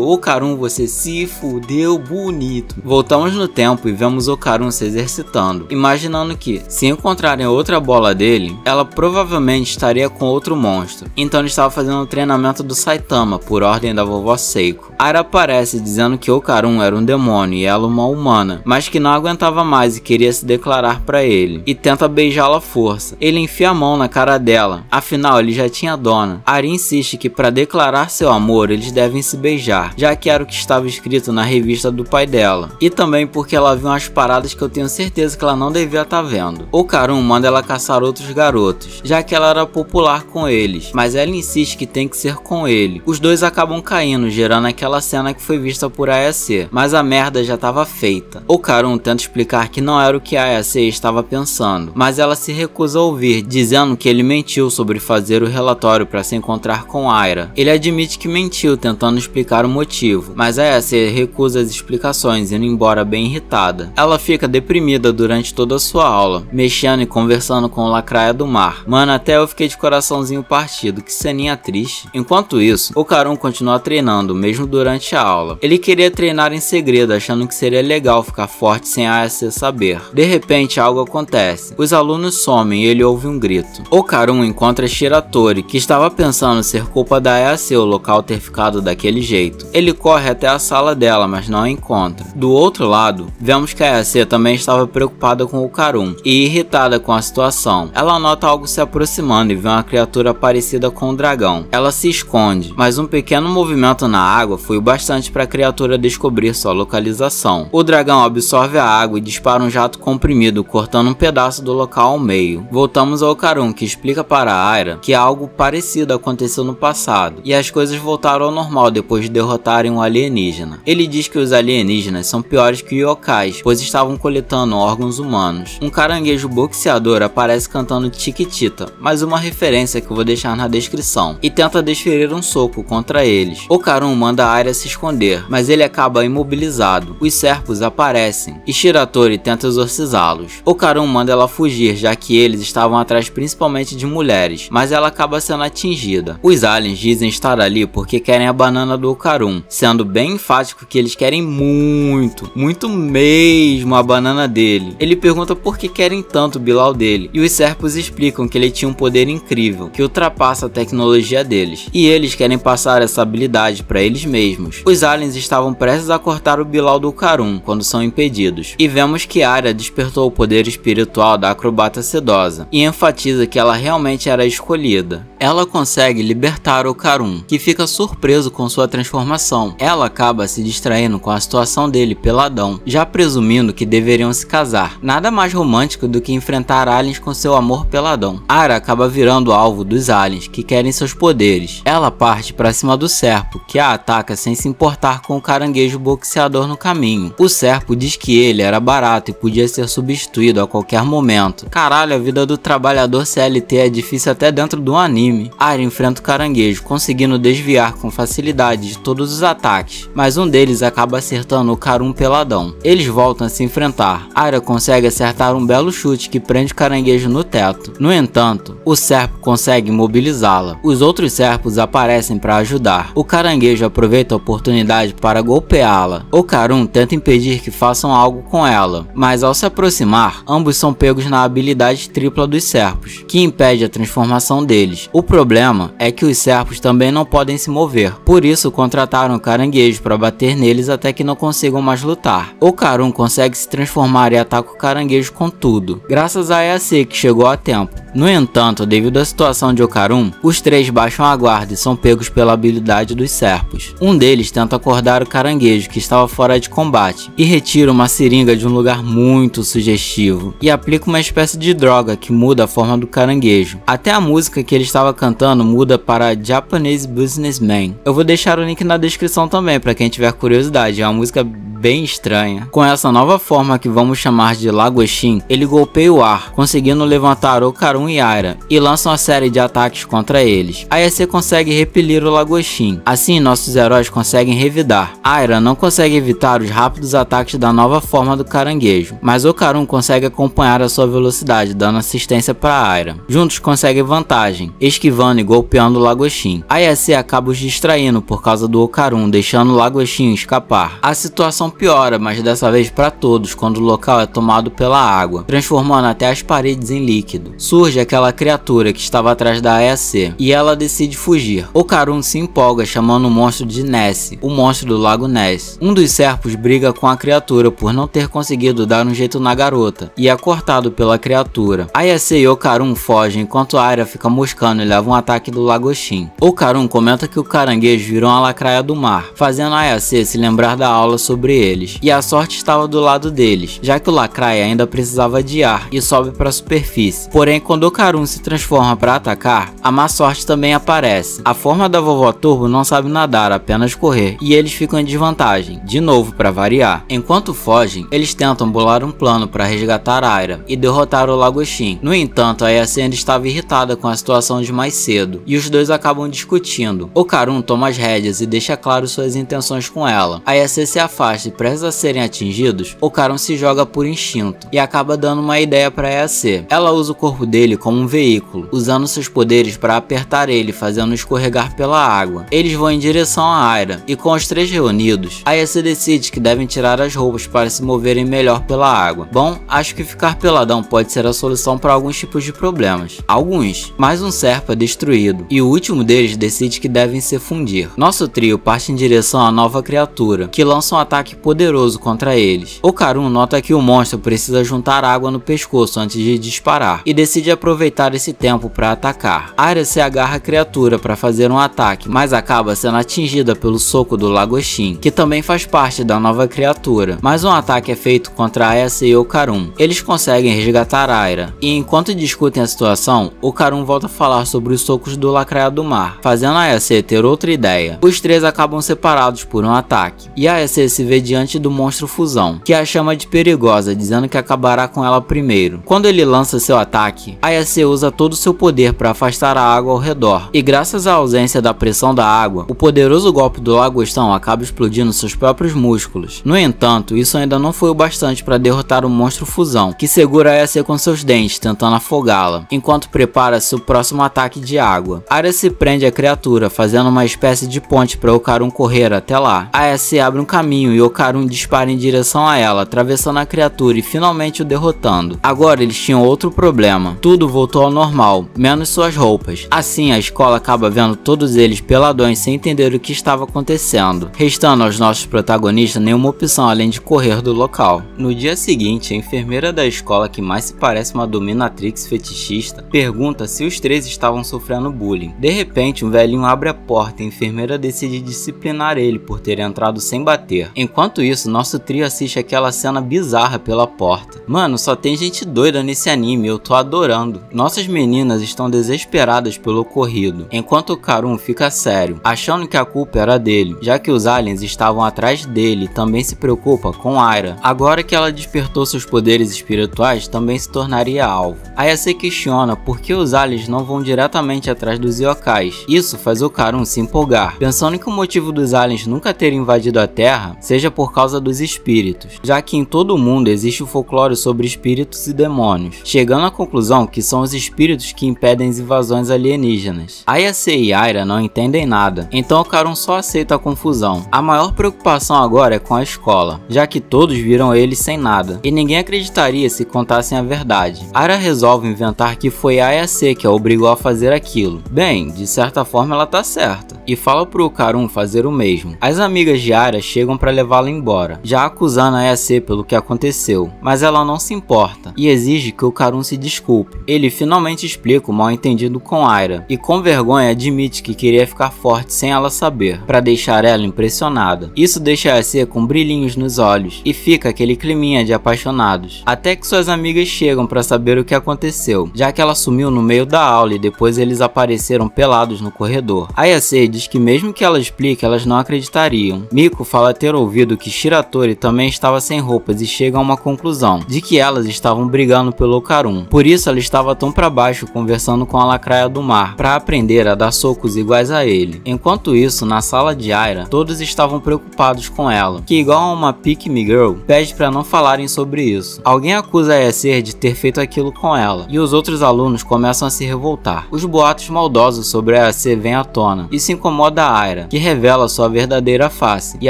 Okarun, você se fudeu bonito. Voltamos no tempo e vemos Okarun se exercitando, imaginando que, se encontrarem outra bola dele, ela provavelmente estaria com outro monstro. Então ele estava fazendo o treinamento do Saitama por ordem da vovó Seiko. Aira aparece dizendo que Okarun era um demônio e ela uma humana, mas que não aguentava mais e queria se declarar para ele, e tenta beijá-la à força. Ele enfia a mão na cara dela, afinal ele já tinha dona. Aira insiste que para declarar seu amor eles devem se beijar, já que era o que estava escrito na revista do pai dela, e também porque ela viu umas paradas que eu tenho certeza que ela não devia estar vendo. Okarun manda ela caçar outros garotos, já que ela era popular com eles, mas ela insiste que tem que ser com ele. Os dois acabam caindo, gerando aquela cena que foi vista por Ayase, mas a merda já estava feita. Okarun tenta explicar que não era o que a Ayase estava pensando, mas ela se recusa a ouvir, dizendo que ele mentiu sobre fazer o relatório para se encontrar com Aira. Ele admite que mentiu, tentando explicar o motivo, mas a Ayase recusa as explicações, indo embora bem irritada. Ela fica deprimida durante toda a sua aula, mexendo e conversando com o Lacraia do Mar. Mano, até eu fiquei de coraçãozinho partido, que ceninha triste. Enquanto isso, Okarun continua treinando, mesmo durante a aula. Ele queria treinar em segredo, achando que seria legal ficar forte sem a Ayase saber. De repente, algo acontece. Os alunos somem e ele ouve um grito. Okarun encontra Shiratori, que estava pensando ser culpa da Ayase o local ter ficado daquele jeito. Ele corre até a sala dela, mas não a encontra. Do outro lado, vemos que a Ayase também estava preocupada com Okarun e irritada com a situação. Ela nota algo se aproximando e vê uma criatura parecida com um dragão. Ela se esconde, mas um pequeno movimento na água foi o bastante para a criatura descobrir sua localização. O dragão absorve a água e dispara um jato comprimido, cortando um pedaço do local ao meio. Voltamos ao Okarun, que explica para a Aira que algo parecido aconteceu no passado, e as coisas voltaram ao normal depois de derrotarem um alienígena. Ele diz que os alienígenas são piores que yokais, pois estavam coletando órgãos humanos. Um caranguejo boxeador aparece cantando Chiquitita, mais uma referência que eu vou deixar na descrição, e tenta desferir um soco contra eles. Okarun manda a Aira se esconder, mas ele acaba imobilizado. Os serpos aparecem, e Shiratori tenta exorcizá-los. Okarun manda ela fugir, já que eles estavam atrás principalmente de mulheres, mas ela acaba sendo atingida. Os aliens dizem estar ali porque querem a banana do Okarun, sendo bem enfático que eles querem muito mesmo a banana dele. Ele pergunta por que querem tanto o Bilal dele, e os serpos explicam que ele tinha um poder incrível, que ultrapassa a tecnologia deles, e eles querem passar essa habilidade para eles mesmos. Os aliens estavam prestes a cortar o Bilal do Okarun quando são impedidos, e vemos que Aira despertou o poder espiritual da acrobata sedosa, e enfatiza que ela realmente era a escolhida. Ela consegue libertar o Okarun, que fica surpreso com sua transformação. Ela acaba se distraindo com a situação dele peladão, já presumindo que deveriam se casar. Nada mais romântico do que enfrentar aliens com seu amor peladão. Aira acaba virando alvo dos aliens, que querem seus poderes. Ela parte para cima do serpo, que a ataca sem se importar com o caranguejo boxeador no caminho. O serpo diz que ele era barato e podia ser substituído a qualquer momento. Caralho, a vida do trabalhador CLT é difícil até dentro do anime. Aira enfrenta o caranguejo, conseguindo desviar com facilidade de todos os ataques, mas um deles acaba acertando o Okarun peladão. Eles voltam a se enfrentar. Aira consegue acertar um belo chute que prende o caranguejo no teto. No entanto, o serpo consegue imobilizá-la. Os outros serpos aparecem para ajudar. O caranguejo aproveita a oportunidade para golpeá-la. Okarun tenta impedir que façam algo com ela, mas ao se aproximar, ambos são pegos na habilidade tripla dos serpos, que impede a transformação deles. O problema é que os serpos também não podem se mover, por isso contrataram o caranguejo para bater neles até que não consigam mais lutar. Okarun consegue se transformar e ataca o caranguejo com tudo, graças a Ayase, que chegou a tempo. No entanto, devido à situação de Okarun, os três baixam a guarda e são pegos pela habilidade dos serpos. Um deles tenta acordar o caranguejo, que estava fora de combate, e retira uma seringa de um lugar muito sugestivo, e aplica uma espécie de droga que muda a forma do caranguejo. Até a música que ele estava cantando muda para Japanese Businessman. Eu vou deixar o link na descrição também para quem tiver curiosidade, é uma música bem estranha. Com essa nova forma que vamos chamar de Lagoshin, ele golpeia o ar, conseguindo levantar Okarun e Aira, e lança uma série de ataques contra eles. Ayase consegue repelir o Lagoshin, assim nossos heróis conseguem revidar. Aira não consegue evitar os rápidos ataques da nova forma do caranguejo, mas Okarun consegue acompanhar a sua velocidade, dando assistência para Aira. Juntos conseguem vantagem, esquivando e golpeando o Lagoshin. Ayase acaba os distraindo por causa do Okarun, deixando o Lagoshin escapar. A situação piora, mas dessa vez para todos, quando o local é tomado pela água, transformando até as paredes em líquido. Surge aquela criatura que estava atrás da Ayase, e ela decide fugir. Okarun se empolga chamando o monstro de Nessie, o monstro do lago Ness. Um dos serpos briga com a criatura por não ter conseguido dar um jeito na garota, e é cortado pela criatura. Ayase e Okarun fogem enquanto Aira fica moscando e leva um ataque do Lagoshin. Okarun comenta que o caranguejo virou uma lacraia do mar, fazendo a Ayase se lembrar da aula sobre eles, e a sorte estava do lado deles, já que o lacraia ainda precisava de ar e sobe para a superfície. Porém, quando Okarun se transforma para atacar, a má sorte também aparece. A forma da vovó Turbo não sabe nadar, apenas correr, e eles ficam em desvantagem, de novo para variar. Enquanto fogem, eles tentam bolar um plano para resgatar Aira e derrotar o Lagoshin. No entanto, a Ayase ainda estava irritada com a situação de mais cedo, e os dois acabam discutindo. Okarun toma as rédeas e deixa claro suas intenções com ela. A Ayase se afasta e prestes a serem atingidos, Okarun se joga por instinto e acaba dando uma ideia para Ayase. Ela usa o corpo dele ele como um veículo, usando seus poderes para apertar ele, fazendo escorregar pela água. Eles vão em direção a Aira, e com os três reunidos, Ayase decide que devem tirar as roupas para se moverem melhor pela água. Bom, acho que ficar peladão pode ser a solução para alguns tipos de problemas. Alguns, mas um Serpa é destruído, e o último deles decide que devem se fundir. Nosso trio parte em direção à nova criatura, que lança um ataque poderoso contra eles. O Karun nota que o monstro precisa juntar água no pescoço antes de disparar, e decide aproveitar esse tempo para atacar. Aira se agarra à criatura para fazer um ataque, mas acaba sendo atingida pelo soco do Lagoshin, que também faz parte da nova criatura. Mais um ataque é feito contra Ayase e o Karun. Eles conseguem resgatar Aira, e enquanto discutem a situação, o Karun volta a falar sobre os socos do Lacraia do Mar, fazendo Ayase ter outra ideia. Os três acabam separados por um ataque, e Ayase se vê diante do monstro fusão, que a chama de perigosa, dizendo que acabará com ela primeiro. Quando ele lança seu ataque, Ayase usa todo o seu poder para afastar a água ao redor, e graças à ausência da pressão da água, o poderoso golpe do Lagostão acaba explodindo seus próprios músculos. No entanto, isso ainda não foi o bastante para derrotar o monstro fusão, que segura Ayase com seus dentes, tentando afogá-la, enquanto prepara seu próximo ataque de água. Aira se prende à criatura, fazendo uma espécie de ponte para o Karun correr até lá. Ayase abre um caminho e o Karun dispara em direção a ela, atravessando a criatura e finalmente o derrotando. Agora eles tinham outro problema. Tudo voltou ao normal, menos suas roupas. Assim, a escola acaba vendo todos eles peladões sem entender o que estava acontecendo, restando aos nossos protagonistas nenhuma opção além de correr do local. No dia seguinte, a enfermeira da escola, que mais se parece uma dominatrix fetichista, pergunta se os três estavam sofrendo bullying. De repente, um velhinho abre a porta e a enfermeira decide disciplinar ele por ter entrado sem bater. Enquanto isso, nosso trio assiste aquela cena bizarra pela porta. Mano, só tem gente doida nesse anime, eu tô adorando. Nossas meninas estão desesperadas pelo ocorrido, enquanto o Karun fica sério, achando que a culpa era dele, já que os aliens estavam atrás dele e também se preocupa com Aira. Agora que ela despertou seus poderes espirituais, também se tornaria alvo. Ayase questiona por que os aliens não vão diretamente atrás dos yokais. Isso faz o Karun se empolgar, pensando que o motivo dos aliens nunca terem invadido a Terra seja por causa dos espíritos, já que em todo o mundo existe o folclore sobre espíritos e demônios, chegando à conclusão que são os espíritos que impedem as invasões alienígenas. Ayase e Aira não entendem nada, então o Karun só aceita a confusão. A maior preocupação agora é com a escola, já que todos viram eles sem nada, e ninguém acreditaria se contassem a verdade. Aira resolve inventar que foi a Ayase que a obrigou a fazer aquilo. Bem, de certa forma ela tá certa, e fala pro Karun fazer o mesmo. As amigas de Aira chegam para levá-la embora, já acusando a Ayase pelo que aconteceu, mas ela não se importa, e exige que o Karun se desculpe. Ele finalmente explica o mal-entendido com Aira, e com vergonha admite que queria ficar forte sem ela saber, para deixar ela impressionada. Isso deixa Ayase com brilhinhos nos olhos, e fica aquele climinha de apaixonados, até que suas amigas chegam para saber o que aconteceu, já que ela sumiu no meio da aula e depois eles apareceram pelados no corredor. Ayase diz que mesmo que ela explique, elas não acreditariam. Miko fala ter ouvido que Shiratori também estava sem roupas e chega a uma conclusão, de que elas estavam brigando pelo Karun. Por isso ela estava tão para baixo conversando com a Lacraia do Mar, para aprender a dar socos iguais a ele. Enquanto isso, na sala de Aira, todos estavam preocupados com ela, que igual a uma pick me girl, pede para não falarem sobre isso. Alguém acusa a Ayase de ter feito aquilo com ela, e os outros alunos começam a se revoltar. Os boatos maldosos sobre a Ayase vêm à tona, e se incomoda a Aira, que revela sua verdadeira face, e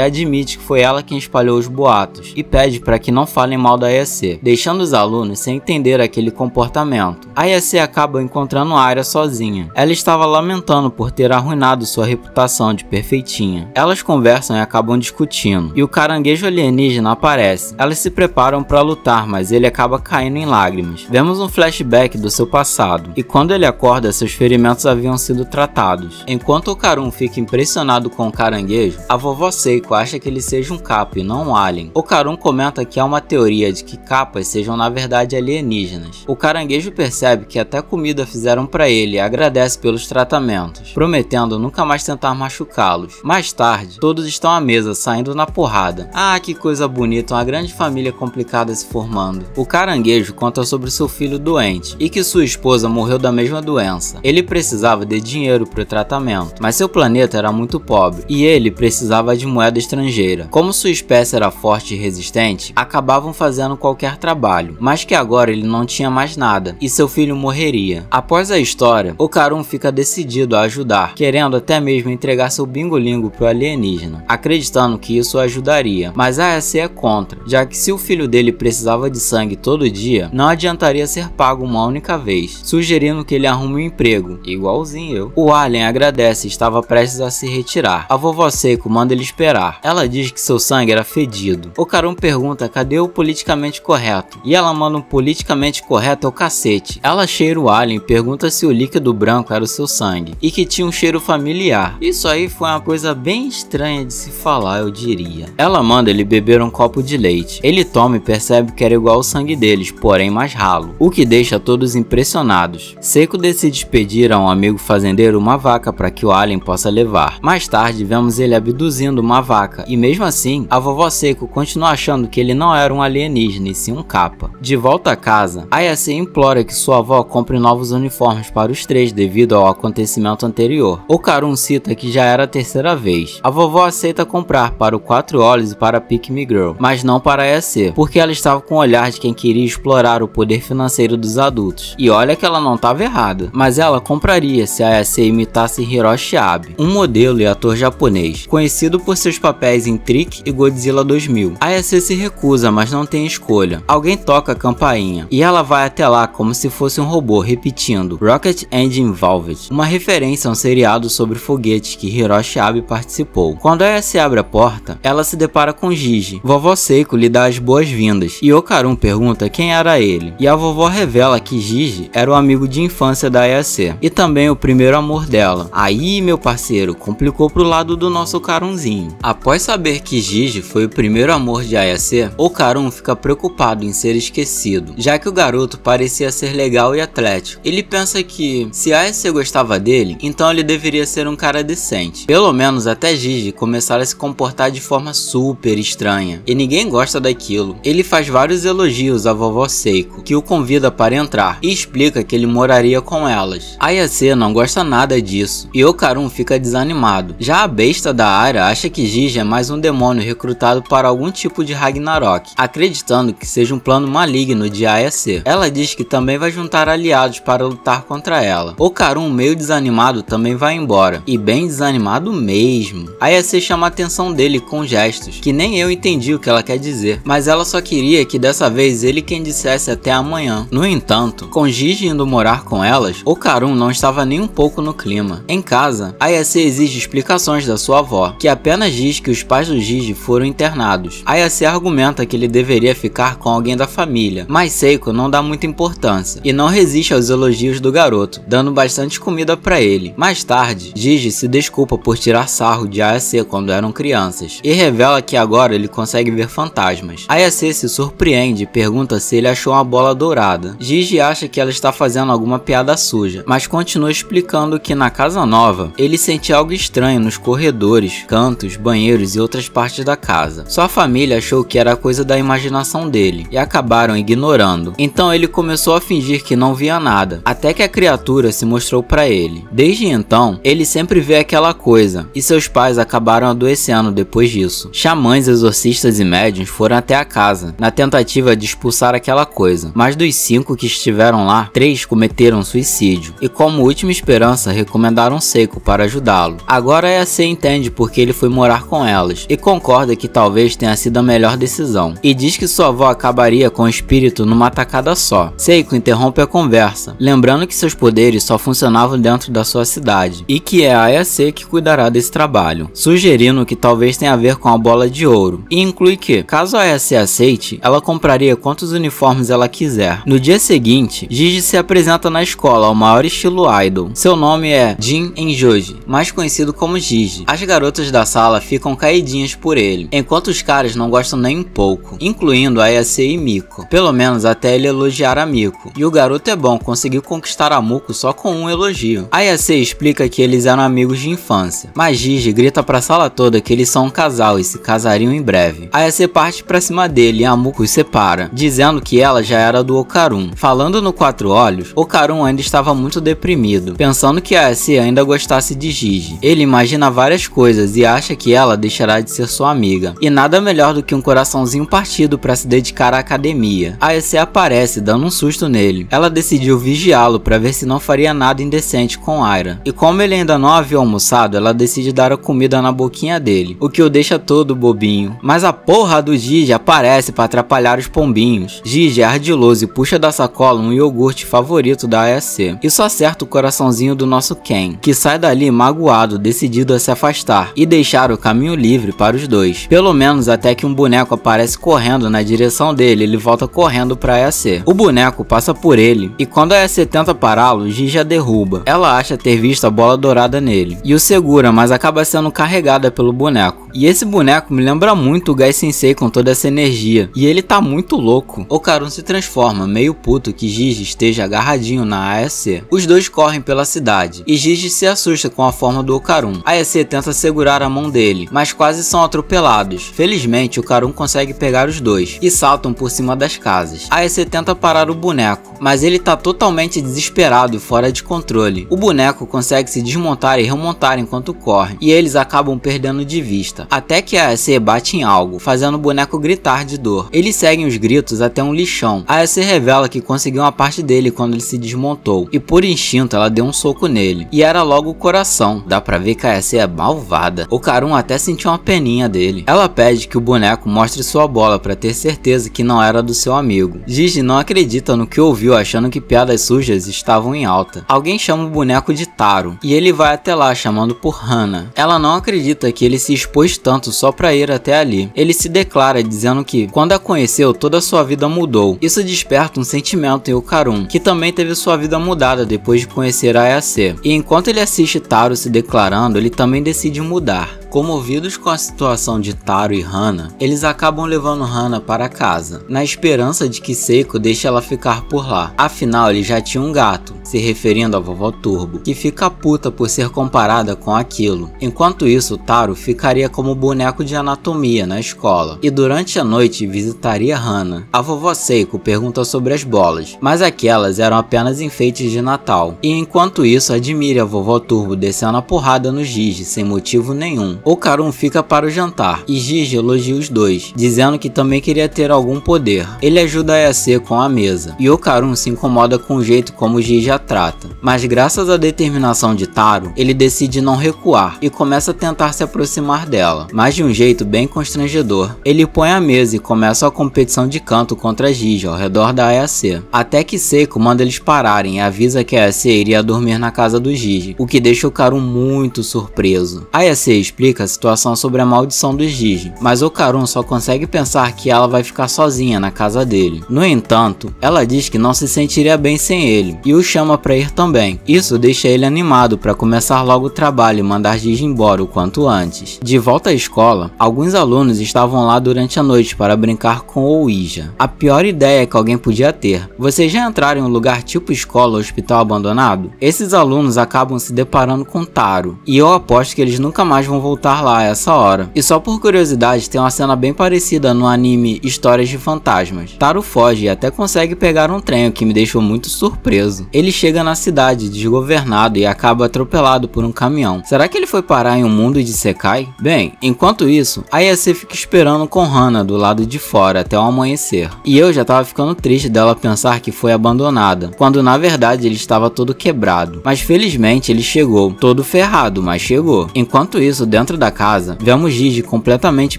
admite que foi ela quem espalhou os boatos, e pede para que não falem mal da Ayase, deixando os alunos sem entender aquele comportamento. A Ayase acaba encontrando a Aira sozinha. Ela estava lamentando por ter arruinado sua reputação de perfeitinha. Elas conversam e acabam discutindo, e o caranguejo alienígena aparece. Elas se preparam para lutar, mas ele acaba caindo em lágrimas. Vemos um flashback do seu passado, e quando ele acorda, seus ferimentos haviam sido tratados. Enquanto o Karun fica impressionado com o caranguejo, a vovó Seiko acha que ele seja um capa e não um alien. O Karun comenta que há uma teoria de que capas sejam na verdade alienígenas. O caranguejo percebe que até comida fizeram para ele e agradece pelos tratamentos, prometendo nunca mais tentar machucá-los. Mais tarde, todos estão à mesa saindo na porrada. Ah, que coisa bonita, uma grande família complicada se formando. O caranguejo conta sobre seu filho doente e que sua esposa morreu da mesma doença. Ele precisava de dinheiro para o tratamento, mas seu planeta era muito pobre e ele precisava de moeda estrangeira. Como sua espécie era forte e resistente, acabavam fazendo qualquer trabalho, mas que agora ele não tinha mais nada e seu seu filho morreria. Após a história, Okarun fica decidido a ajudar, querendo até mesmo entregar seu bingolingo pro alienígena, acreditando que isso o ajudaria, mas a Ayase é contra, já que se o filho dele precisava de sangue todo dia, não adiantaria ser pago uma única vez, sugerindo que ele arrume um emprego, igualzinho eu. O alien agradece e estava prestes a se retirar. A vovó Seiko manda ele esperar. Ela diz que seu sangue era fedido. Okarun pergunta cadê o politicamente correto, e ela manda um politicamente correto é o cacete. Ela cheira o alien e pergunta se o líquido branco era o seu sangue, e que tinha um cheiro familiar. Isso aí foi uma coisa bem estranha de se falar, eu diria. Ela manda ele beber um copo de leite. Ele toma e percebe que era igual ao sangue deles, porém mais ralo, o que deixa todos impressionados. Seiko decide pedir a um amigo fazendeiro uma vaca para que o alien possa levar. Mais tarde vemos ele abduzindo uma vaca, e mesmo assim, a vovó Seiko continua achando que ele não era um alienígena e sim um capa. De volta a casa, Ayase implora que sua avó compre novos uniformes para os três devido ao acontecimento anterior. Okarun cita que já era a terceira vez. A vovó aceita comprar para o Quatro Olhos e para a Pick Me Girl, mas não para Ayase, porque ela estava com o olhar de quem queria explorar o poder financeiro dos adultos. E olha que ela não estava errada, mas ela compraria se a Ayase imitasse Hiroshi Abe, um modelo e ator japonês, conhecido por seus papéis em Trick e Godzilla 2000. Ayase se recusa, mas não tem escolha. Alguém toca a campainha, e ela vai até lá como se fosse um robô, repetindo Rocket Engine Valved, uma referência a um seriado sobre foguetes que Hiroshi Abe participou. Quando Ayase abre a porta, ela se depara com Gigi. Vovó Seiko lhe dá as boas-vindas, e Okarun pergunta quem era ele, e a vovó revela que Gigi era o amigo de infância da Ayase, e também o primeiro amor dela. Aí, meu parceiro, complicou pro lado do nosso Okarunzinho. Após saber que Gigi foi o primeiro amor de Ayase, Okarun fica preocupado em ser esquecido, já que o garoto parecia ser legal e atlético. Ele pensa que, se Ayase gostava dele, então ele deveria ser um cara decente. Pelo menos até Gigi começar a se comportar de forma super estranha, e ninguém gosta daquilo. Ele faz vários elogios à vovó Seiko, que o convida para entrar, e explica que ele moraria com elas. Ayase não gosta nada disso, e Okarun fica desanimado. Já a besta da área acha que Gigi é mais um demônio recrutado para algum tipo de Ragnarok, acreditando que seja um plano maligno de Ayase. Ela diz que também vai juntar aliados para lutar contra ela. Okarun, meio desanimado, também vai embora, e bem desanimado mesmo. Ayase chama a atenção dele com gestos, que nem eu entendi o que ela quer dizer, mas ela só queria que dessa vez ele quem dissesse até amanhã. No entanto, com Gigi indo morar com elas, Okarun não estava nem um pouco no clima. Em casa, Ayase exige explicações da sua avó, que apenas diz que os pais do Gigi foram internados. Ayase argumenta que ele deveria ficar com alguém da família, mas Seiko não dá muita importância, e não resiste aos elogios do garoto, dando bastante comida pra ele. Mais tarde, Gigi se desculpa por tirar sarro de Ayase quando eram crianças, e revela que agora ele consegue ver fantasmas. Ayase se surpreende e pergunta se ele achou uma bola dourada. Gigi acha que ela está fazendo alguma piada suja, mas continua explicando que na casa nova, ele sente algo estranho nos corredores, cantos, banheiros e outras partes da casa. Sua família achou que era coisa da imaginação dele, e acabaram ignorando. Então ele começou a fingir que não via nada, até que a criatura se mostrou pra ele. Desde então, ele sempre vê aquela coisa, e seus pais acabaram adoecendo depois disso. Xamãs, exorcistas e médiuns foram até a casa, na tentativa de expulsar aquela coisa, mas dos 5 que estiveram lá, 3 cometeram suicídio, e como última esperança recomendaram Seiko para ajudá-lo. Agora Ayase entende porque ele foi morar com elas, e concorda que talvez tenha sido a melhor decisão, e diz que sua avó acabaria com o espírito numa tacada só. Seiko interrompe a conversa, lembrando que seus poderes só funcionavam dentro da sua cidade, e que é a Ayase que cuidará desse trabalho, sugerindo que talvez tenha a ver com a bola de ouro, e inclui que, caso a Ayase aceite, ela compraria quantos uniformes ela quiser. No dia seguinte, Gigi se apresenta na escola ao maior estilo idol. Seu nome é Jin Enjoji, mais conhecido como Gigi. As garotas da sala ficam caidinhas por ele, enquanto os caras não gostam nem um pouco, incluindo a Ayase e Miko, pelo menos até ele elogiar a Miko. E o garoto é bom, conseguiu conquistar a Muko só com um elogio. A Ayase explica que eles eram amigos de infância, mas Gigi grita pra sala toda que eles são um casal e se casariam em breve. A Ayase parte pra cima dele e a Muko os separa, dizendo que ela já era do Okarun. Falando no Quatro Olhos, Okarun ainda estava muito deprimido, pensando que a Ayase ainda gostasse de Gigi. Ele imagina várias coisas e acha que ela deixará de ser sua amiga. E nada melhor do que um coraçãozinho partido para se dedicar à academia. A Ayase aparece dando um susto nele, ele. Ela decidiu vigiá-lo para ver se não faria nada indecente com Aira. E como ele ainda não havia almoçado, ela decide dar a comida na boquinha dele, o que o deixa todo bobinho. Mas a porra do Gigi aparece para atrapalhar os pombinhos. Gigi é ardiloso e puxa da sacola um iogurte favorito da AEC. Isso acerta o coraçãozinho do nosso Ken, que sai dali magoado, decidido a se afastar e deixar o caminho livre para os dois. Pelo menos até que um boneco aparece correndo na direção dele, ele volta correndo para a AEC. O boneco passa por ele e quando a AEC tenta pará-lo, Gigi a derruba. Ela acha ter visto a bola dourada nele e o segura, mas acaba sendo carregada pelo boneco. E esse boneco me lembra muito o Gai Sensei com toda essa energia, e ele tá muito louco. Okarun se transforma, meio puto que Gigi esteja agarradinho na AEC. Os dois correm pela cidade e Gigi se assusta com a forma do Okarun. A AEC tenta segurar a mão dele, mas quase são atropelados. Felizmente, Okarun consegue pegar os dois e saltam por cima das casas. A AEC tenta parar o boneco, mas ele tá totalmente desesperado e fora de controle. O boneco consegue se desmontar e remontar enquanto corre, e eles acabam perdendo de vista, até que a AEC bate em algo, fazendo o boneco gritar de dor. Eles seguem os gritos até um lixão. A AEC revela que conseguiu uma parte dele quando ele se desmontou, e por instinto ela deu um soco nele, e era logo o coração. Dá pra ver que a AEC é malvada. Okarun até sentiu uma peninha dele. Ela pede que o boneco mostre sua bola pra ter certeza que não era do seu amigo. Gigi não acredita no que ouviu, achando que piadas sujas estavam em alta. Alguém chama o boneco de Taro, e ele vai até lá chamando por Hana. Ela não acredita que ele se expôs tanto só pra ir até ali. Ele se declara dizendo que quando a conheceu toda a sua vida mudou. Isso desperta um sentimento em Okarun, que também teve sua vida mudada depois de conhecer a AEC. E enquanto ele assiste Taro se declarando, ele também decide mudar. Comovidos com a situação de Taro e Hana, eles acabam levando Hana para casa, na esperança de que Seiko deixe ela ficar por lá. Afinal, ele já tinha um gato, se referindo à vovó Turbo, que fica puta por ser comparada com aquilo. Enquanto isso, Taro ficaria como boneco de anatomia na escola, e durante a noite visitaria Hana. A vovó Seiko pergunta sobre as bolas, mas aquelas eram apenas enfeites de Natal, e enquanto isso admira a vovó Turbo descendo a porrada no Gigi sem motivo nenhum. Okarun fica para o jantar e Gigi elogia os dois, dizendo que também queria ter algum poder. Ele ajuda a AEC com a mesa e Okarun se incomoda com o jeito como Gigi a trata, mas graças à determinação de Taro, ele decide não recuar e começa a tentar se aproximar dela, mas de um jeito bem constrangedor. Ele põe a mesa e começa a competição de canto contra Gigi ao redor da AEC, até que Seiko manda eles pararem e avisa que a AEC iria dormir na casa do Gigi, o que deixa Okarun muito surpreso. A AEC explica a situação sobre a maldição do Gigi, mas Okarun só consegue pensar que ela vai ficar sozinha na casa dele. No entanto, ela diz que não se sentiria bem sem ele e o chama para ir também. Isso deixa ele animado para começar logo o trabalho e mandar Gigi embora o quanto antes. De volta à escola, alguns alunos estavam lá durante a noite para brincar com o Ouija. A pior ideia que alguém podia ter. Vocês já entraram em um lugar tipo escola ou hospital abandonado? Esses alunos acabam se deparando com Taro, e eu aposto que eles nunca mais vão voltar lá a essa hora. E só por curiosidade, tem uma cena bem parecida no anime Histórias de Fantasmas. Taro foge e até consegue pegar um trem, o que me deixou muito surpreso. Ele chega na cidade desgovernado e acaba atropelado por um caminhão. Será que ele foi parar em um mundo de Sekai? Bem, enquanto isso, a AEC fica esperando com Hana do lado de fora até o amanhecer. E eu já tava ficando triste dela pensar que foi abandonada, quando na verdade ele estava todo quebrado. Mas felizmente ele chegou, todo ferrado, mas chegou. Enquanto isso, dentro da casa, vemos Gigi completamente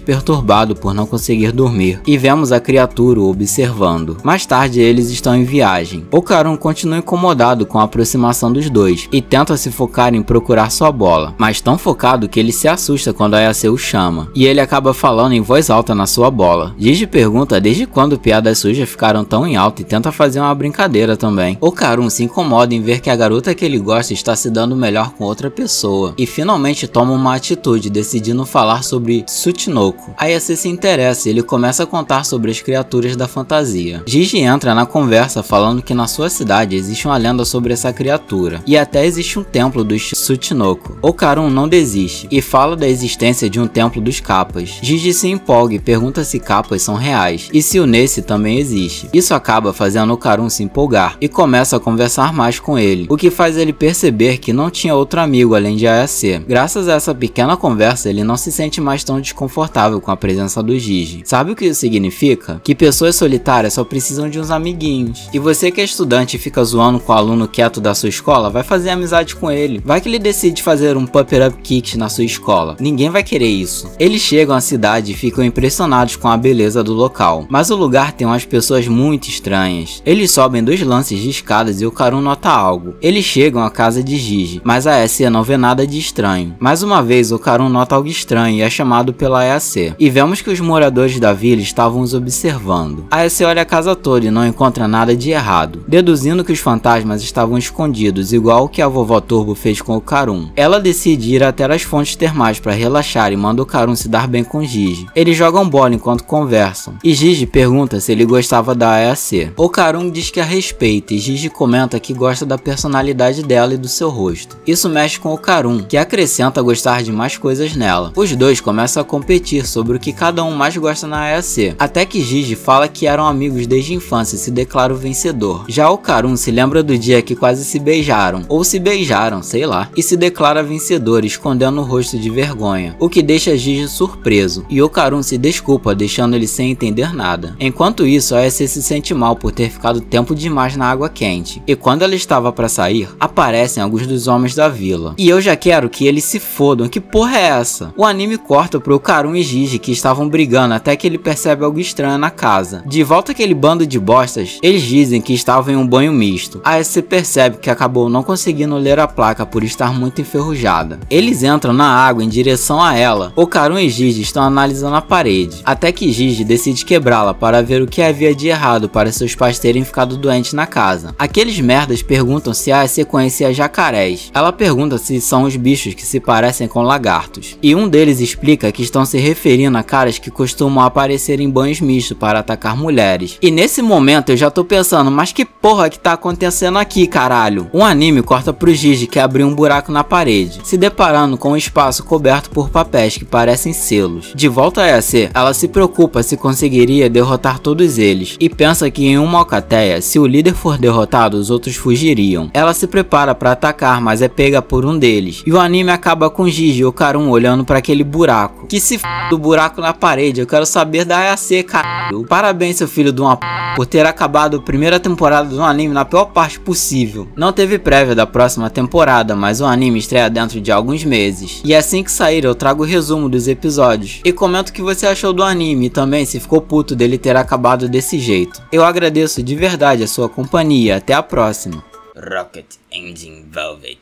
perturbado por não conseguir dormir, e vemos a criatura o observando. Mais tarde eles estão em viagem. Okarun continua incomodado com a aproximação dos dois, e tenta se focar em procurar sua bola, mas tão focado que ele se assusta quando a AEC o chama, e ele acaba falando em voz alta na sua bola. Gigi pergunta desde quando piadas sujas ficaram tão em alta e tenta fazer uma brincadeira também. Okarun se incomoda em ver que a garota que ele gosta está se dando melhor com outra pessoa, e finalmente toma uma atitude, decidindo falar sobre Tsuchinoko. A AEC se interessa e ele começa a contar sobre as criaturas da fantasia. Gigi entra na conversa falando que na sua cidade existe uma lenda lenda sobre essa criatura, e até existe um templo dos Tsuchinoko. O Karun não desiste, e fala da existência de um templo dos Kappas. Jiji se empolga e pergunta se Kappas são reais, e se o Nesse também existe. Isso acaba fazendo o Karun se empolgar, e começa a conversar mais com ele, o que faz ele perceber que não tinha outro amigo além de Ayase. Graças a essa pequena conversa, ele não se sente mais tão desconfortável com a presença do Jiji. Sabe o que isso significa? Que pessoas solitárias só precisam de uns amiguinhos. E você que é estudante e fica zoando com o aluno quieto da sua escola, vai fazer amizade com ele. Vai que ele decide fazer um pump-up kick na sua escola. Ninguém vai querer isso. Eles chegam à cidade e ficam impressionados com a beleza do local. Mas o lugar tem umas pessoas muito estranhas. Eles sobem 2 lances de escadas e o Karun nota algo. Eles chegam à casa de Jiji, mas a Ayase não vê nada de estranho. Mais uma vez, o Karun nota algo estranho e é chamado pela Ayase. E vemos que os moradores da vila estavam os observando. A Ayase olha a casa toda e não encontra nada de errado, deduzindo que os fantasmas estavam escondidos, igual o que a vovó Turbo fez com o Karun. Ela decide ir até as fontes termais para relaxar e manda o Karun se dar bem com Jiji. Eles jogam bola enquanto conversam, e Jiji pergunta se ele gostava da Ayase. O Karun diz que a respeita e Jiji comenta que gosta da personalidade dela e do seu rosto. Isso mexe com o Karun, que acrescenta gostar de mais coisas nela. Os dois começam a competir sobre o que cada um mais gosta na Ayase, até que Jiji fala que eram amigos desde a infância e se declara o vencedor. Já o Karun se lembra do dia que quase se beijaram, ou se beijaram, sei lá, e se declara vencedor, escondendo o rosto de vergonha, o que deixa Jiji surpreso, e o Karun se desculpa, deixando ele sem entender nada. Enquanto isso, a Ayase se sente mal por ter ficado tempo demais na água quente, e quando ela estava para sair, aparecem alguns dos homens da vila. E eu já quero que eles se fodam, que porra é essa? O anime corta pro Karun e Jiji que estavam brigando até que ele percebe algo estranho na casa. De volta àquele bando de bostas, eles dizem que estavam em um banho misto. A Ayase percebe que acabou não conseguindo ler a placa por estar muito enferrujada. Eles entram na água em direção a ela. O Karun e Jiji estão analisando a parede, até que Jiji decide quebrá-la para ver o que havia de errado para seus pais terem ficado doentes na casa. Aqueles merdas perguntam se a Ayase conhecia jacarés. Ela pergunta se são os bichos que se parecem com lagartos, e um deles explica que estão se referindo a caras que costumam aparecer em banhos mistos para atacar mulheres. E nesse momento eu já tô pensando, mas que porra que tá acontecendo aqui, caralho? Um anime corta pro Jiji que abriu um buraco na parede, se deparando com um espaço coberto por papéis que parecem selos. De volta a Ayase, ela se preocupa se conseguiria derrotar todos eles, e pensa que em uma alcateia, se o líder for derrotado, os outros fugiriam. Ela se prepara para atacar, mas é pega por um deles, e o anime acaba com Jiji e o Karun olhando para aquele buraco. Que se f*** do buraco na parede, eu quero saber da Ayase, caralho. Parabéns, seu filho de uma p***, por ter acabado a primeira temporada do anime na pior parte possível. Não teve prévia da próxima temporada, mas o anime estreia dentro de alguns meses. E assim que sair eu trago o resumo dos episódios, e comento o que você achou do anime e também se ficou puto dele ter acabado desse jeito. Eu agradeço de verdade a sua companhia, até a próxima. Rocket Engine Velvet.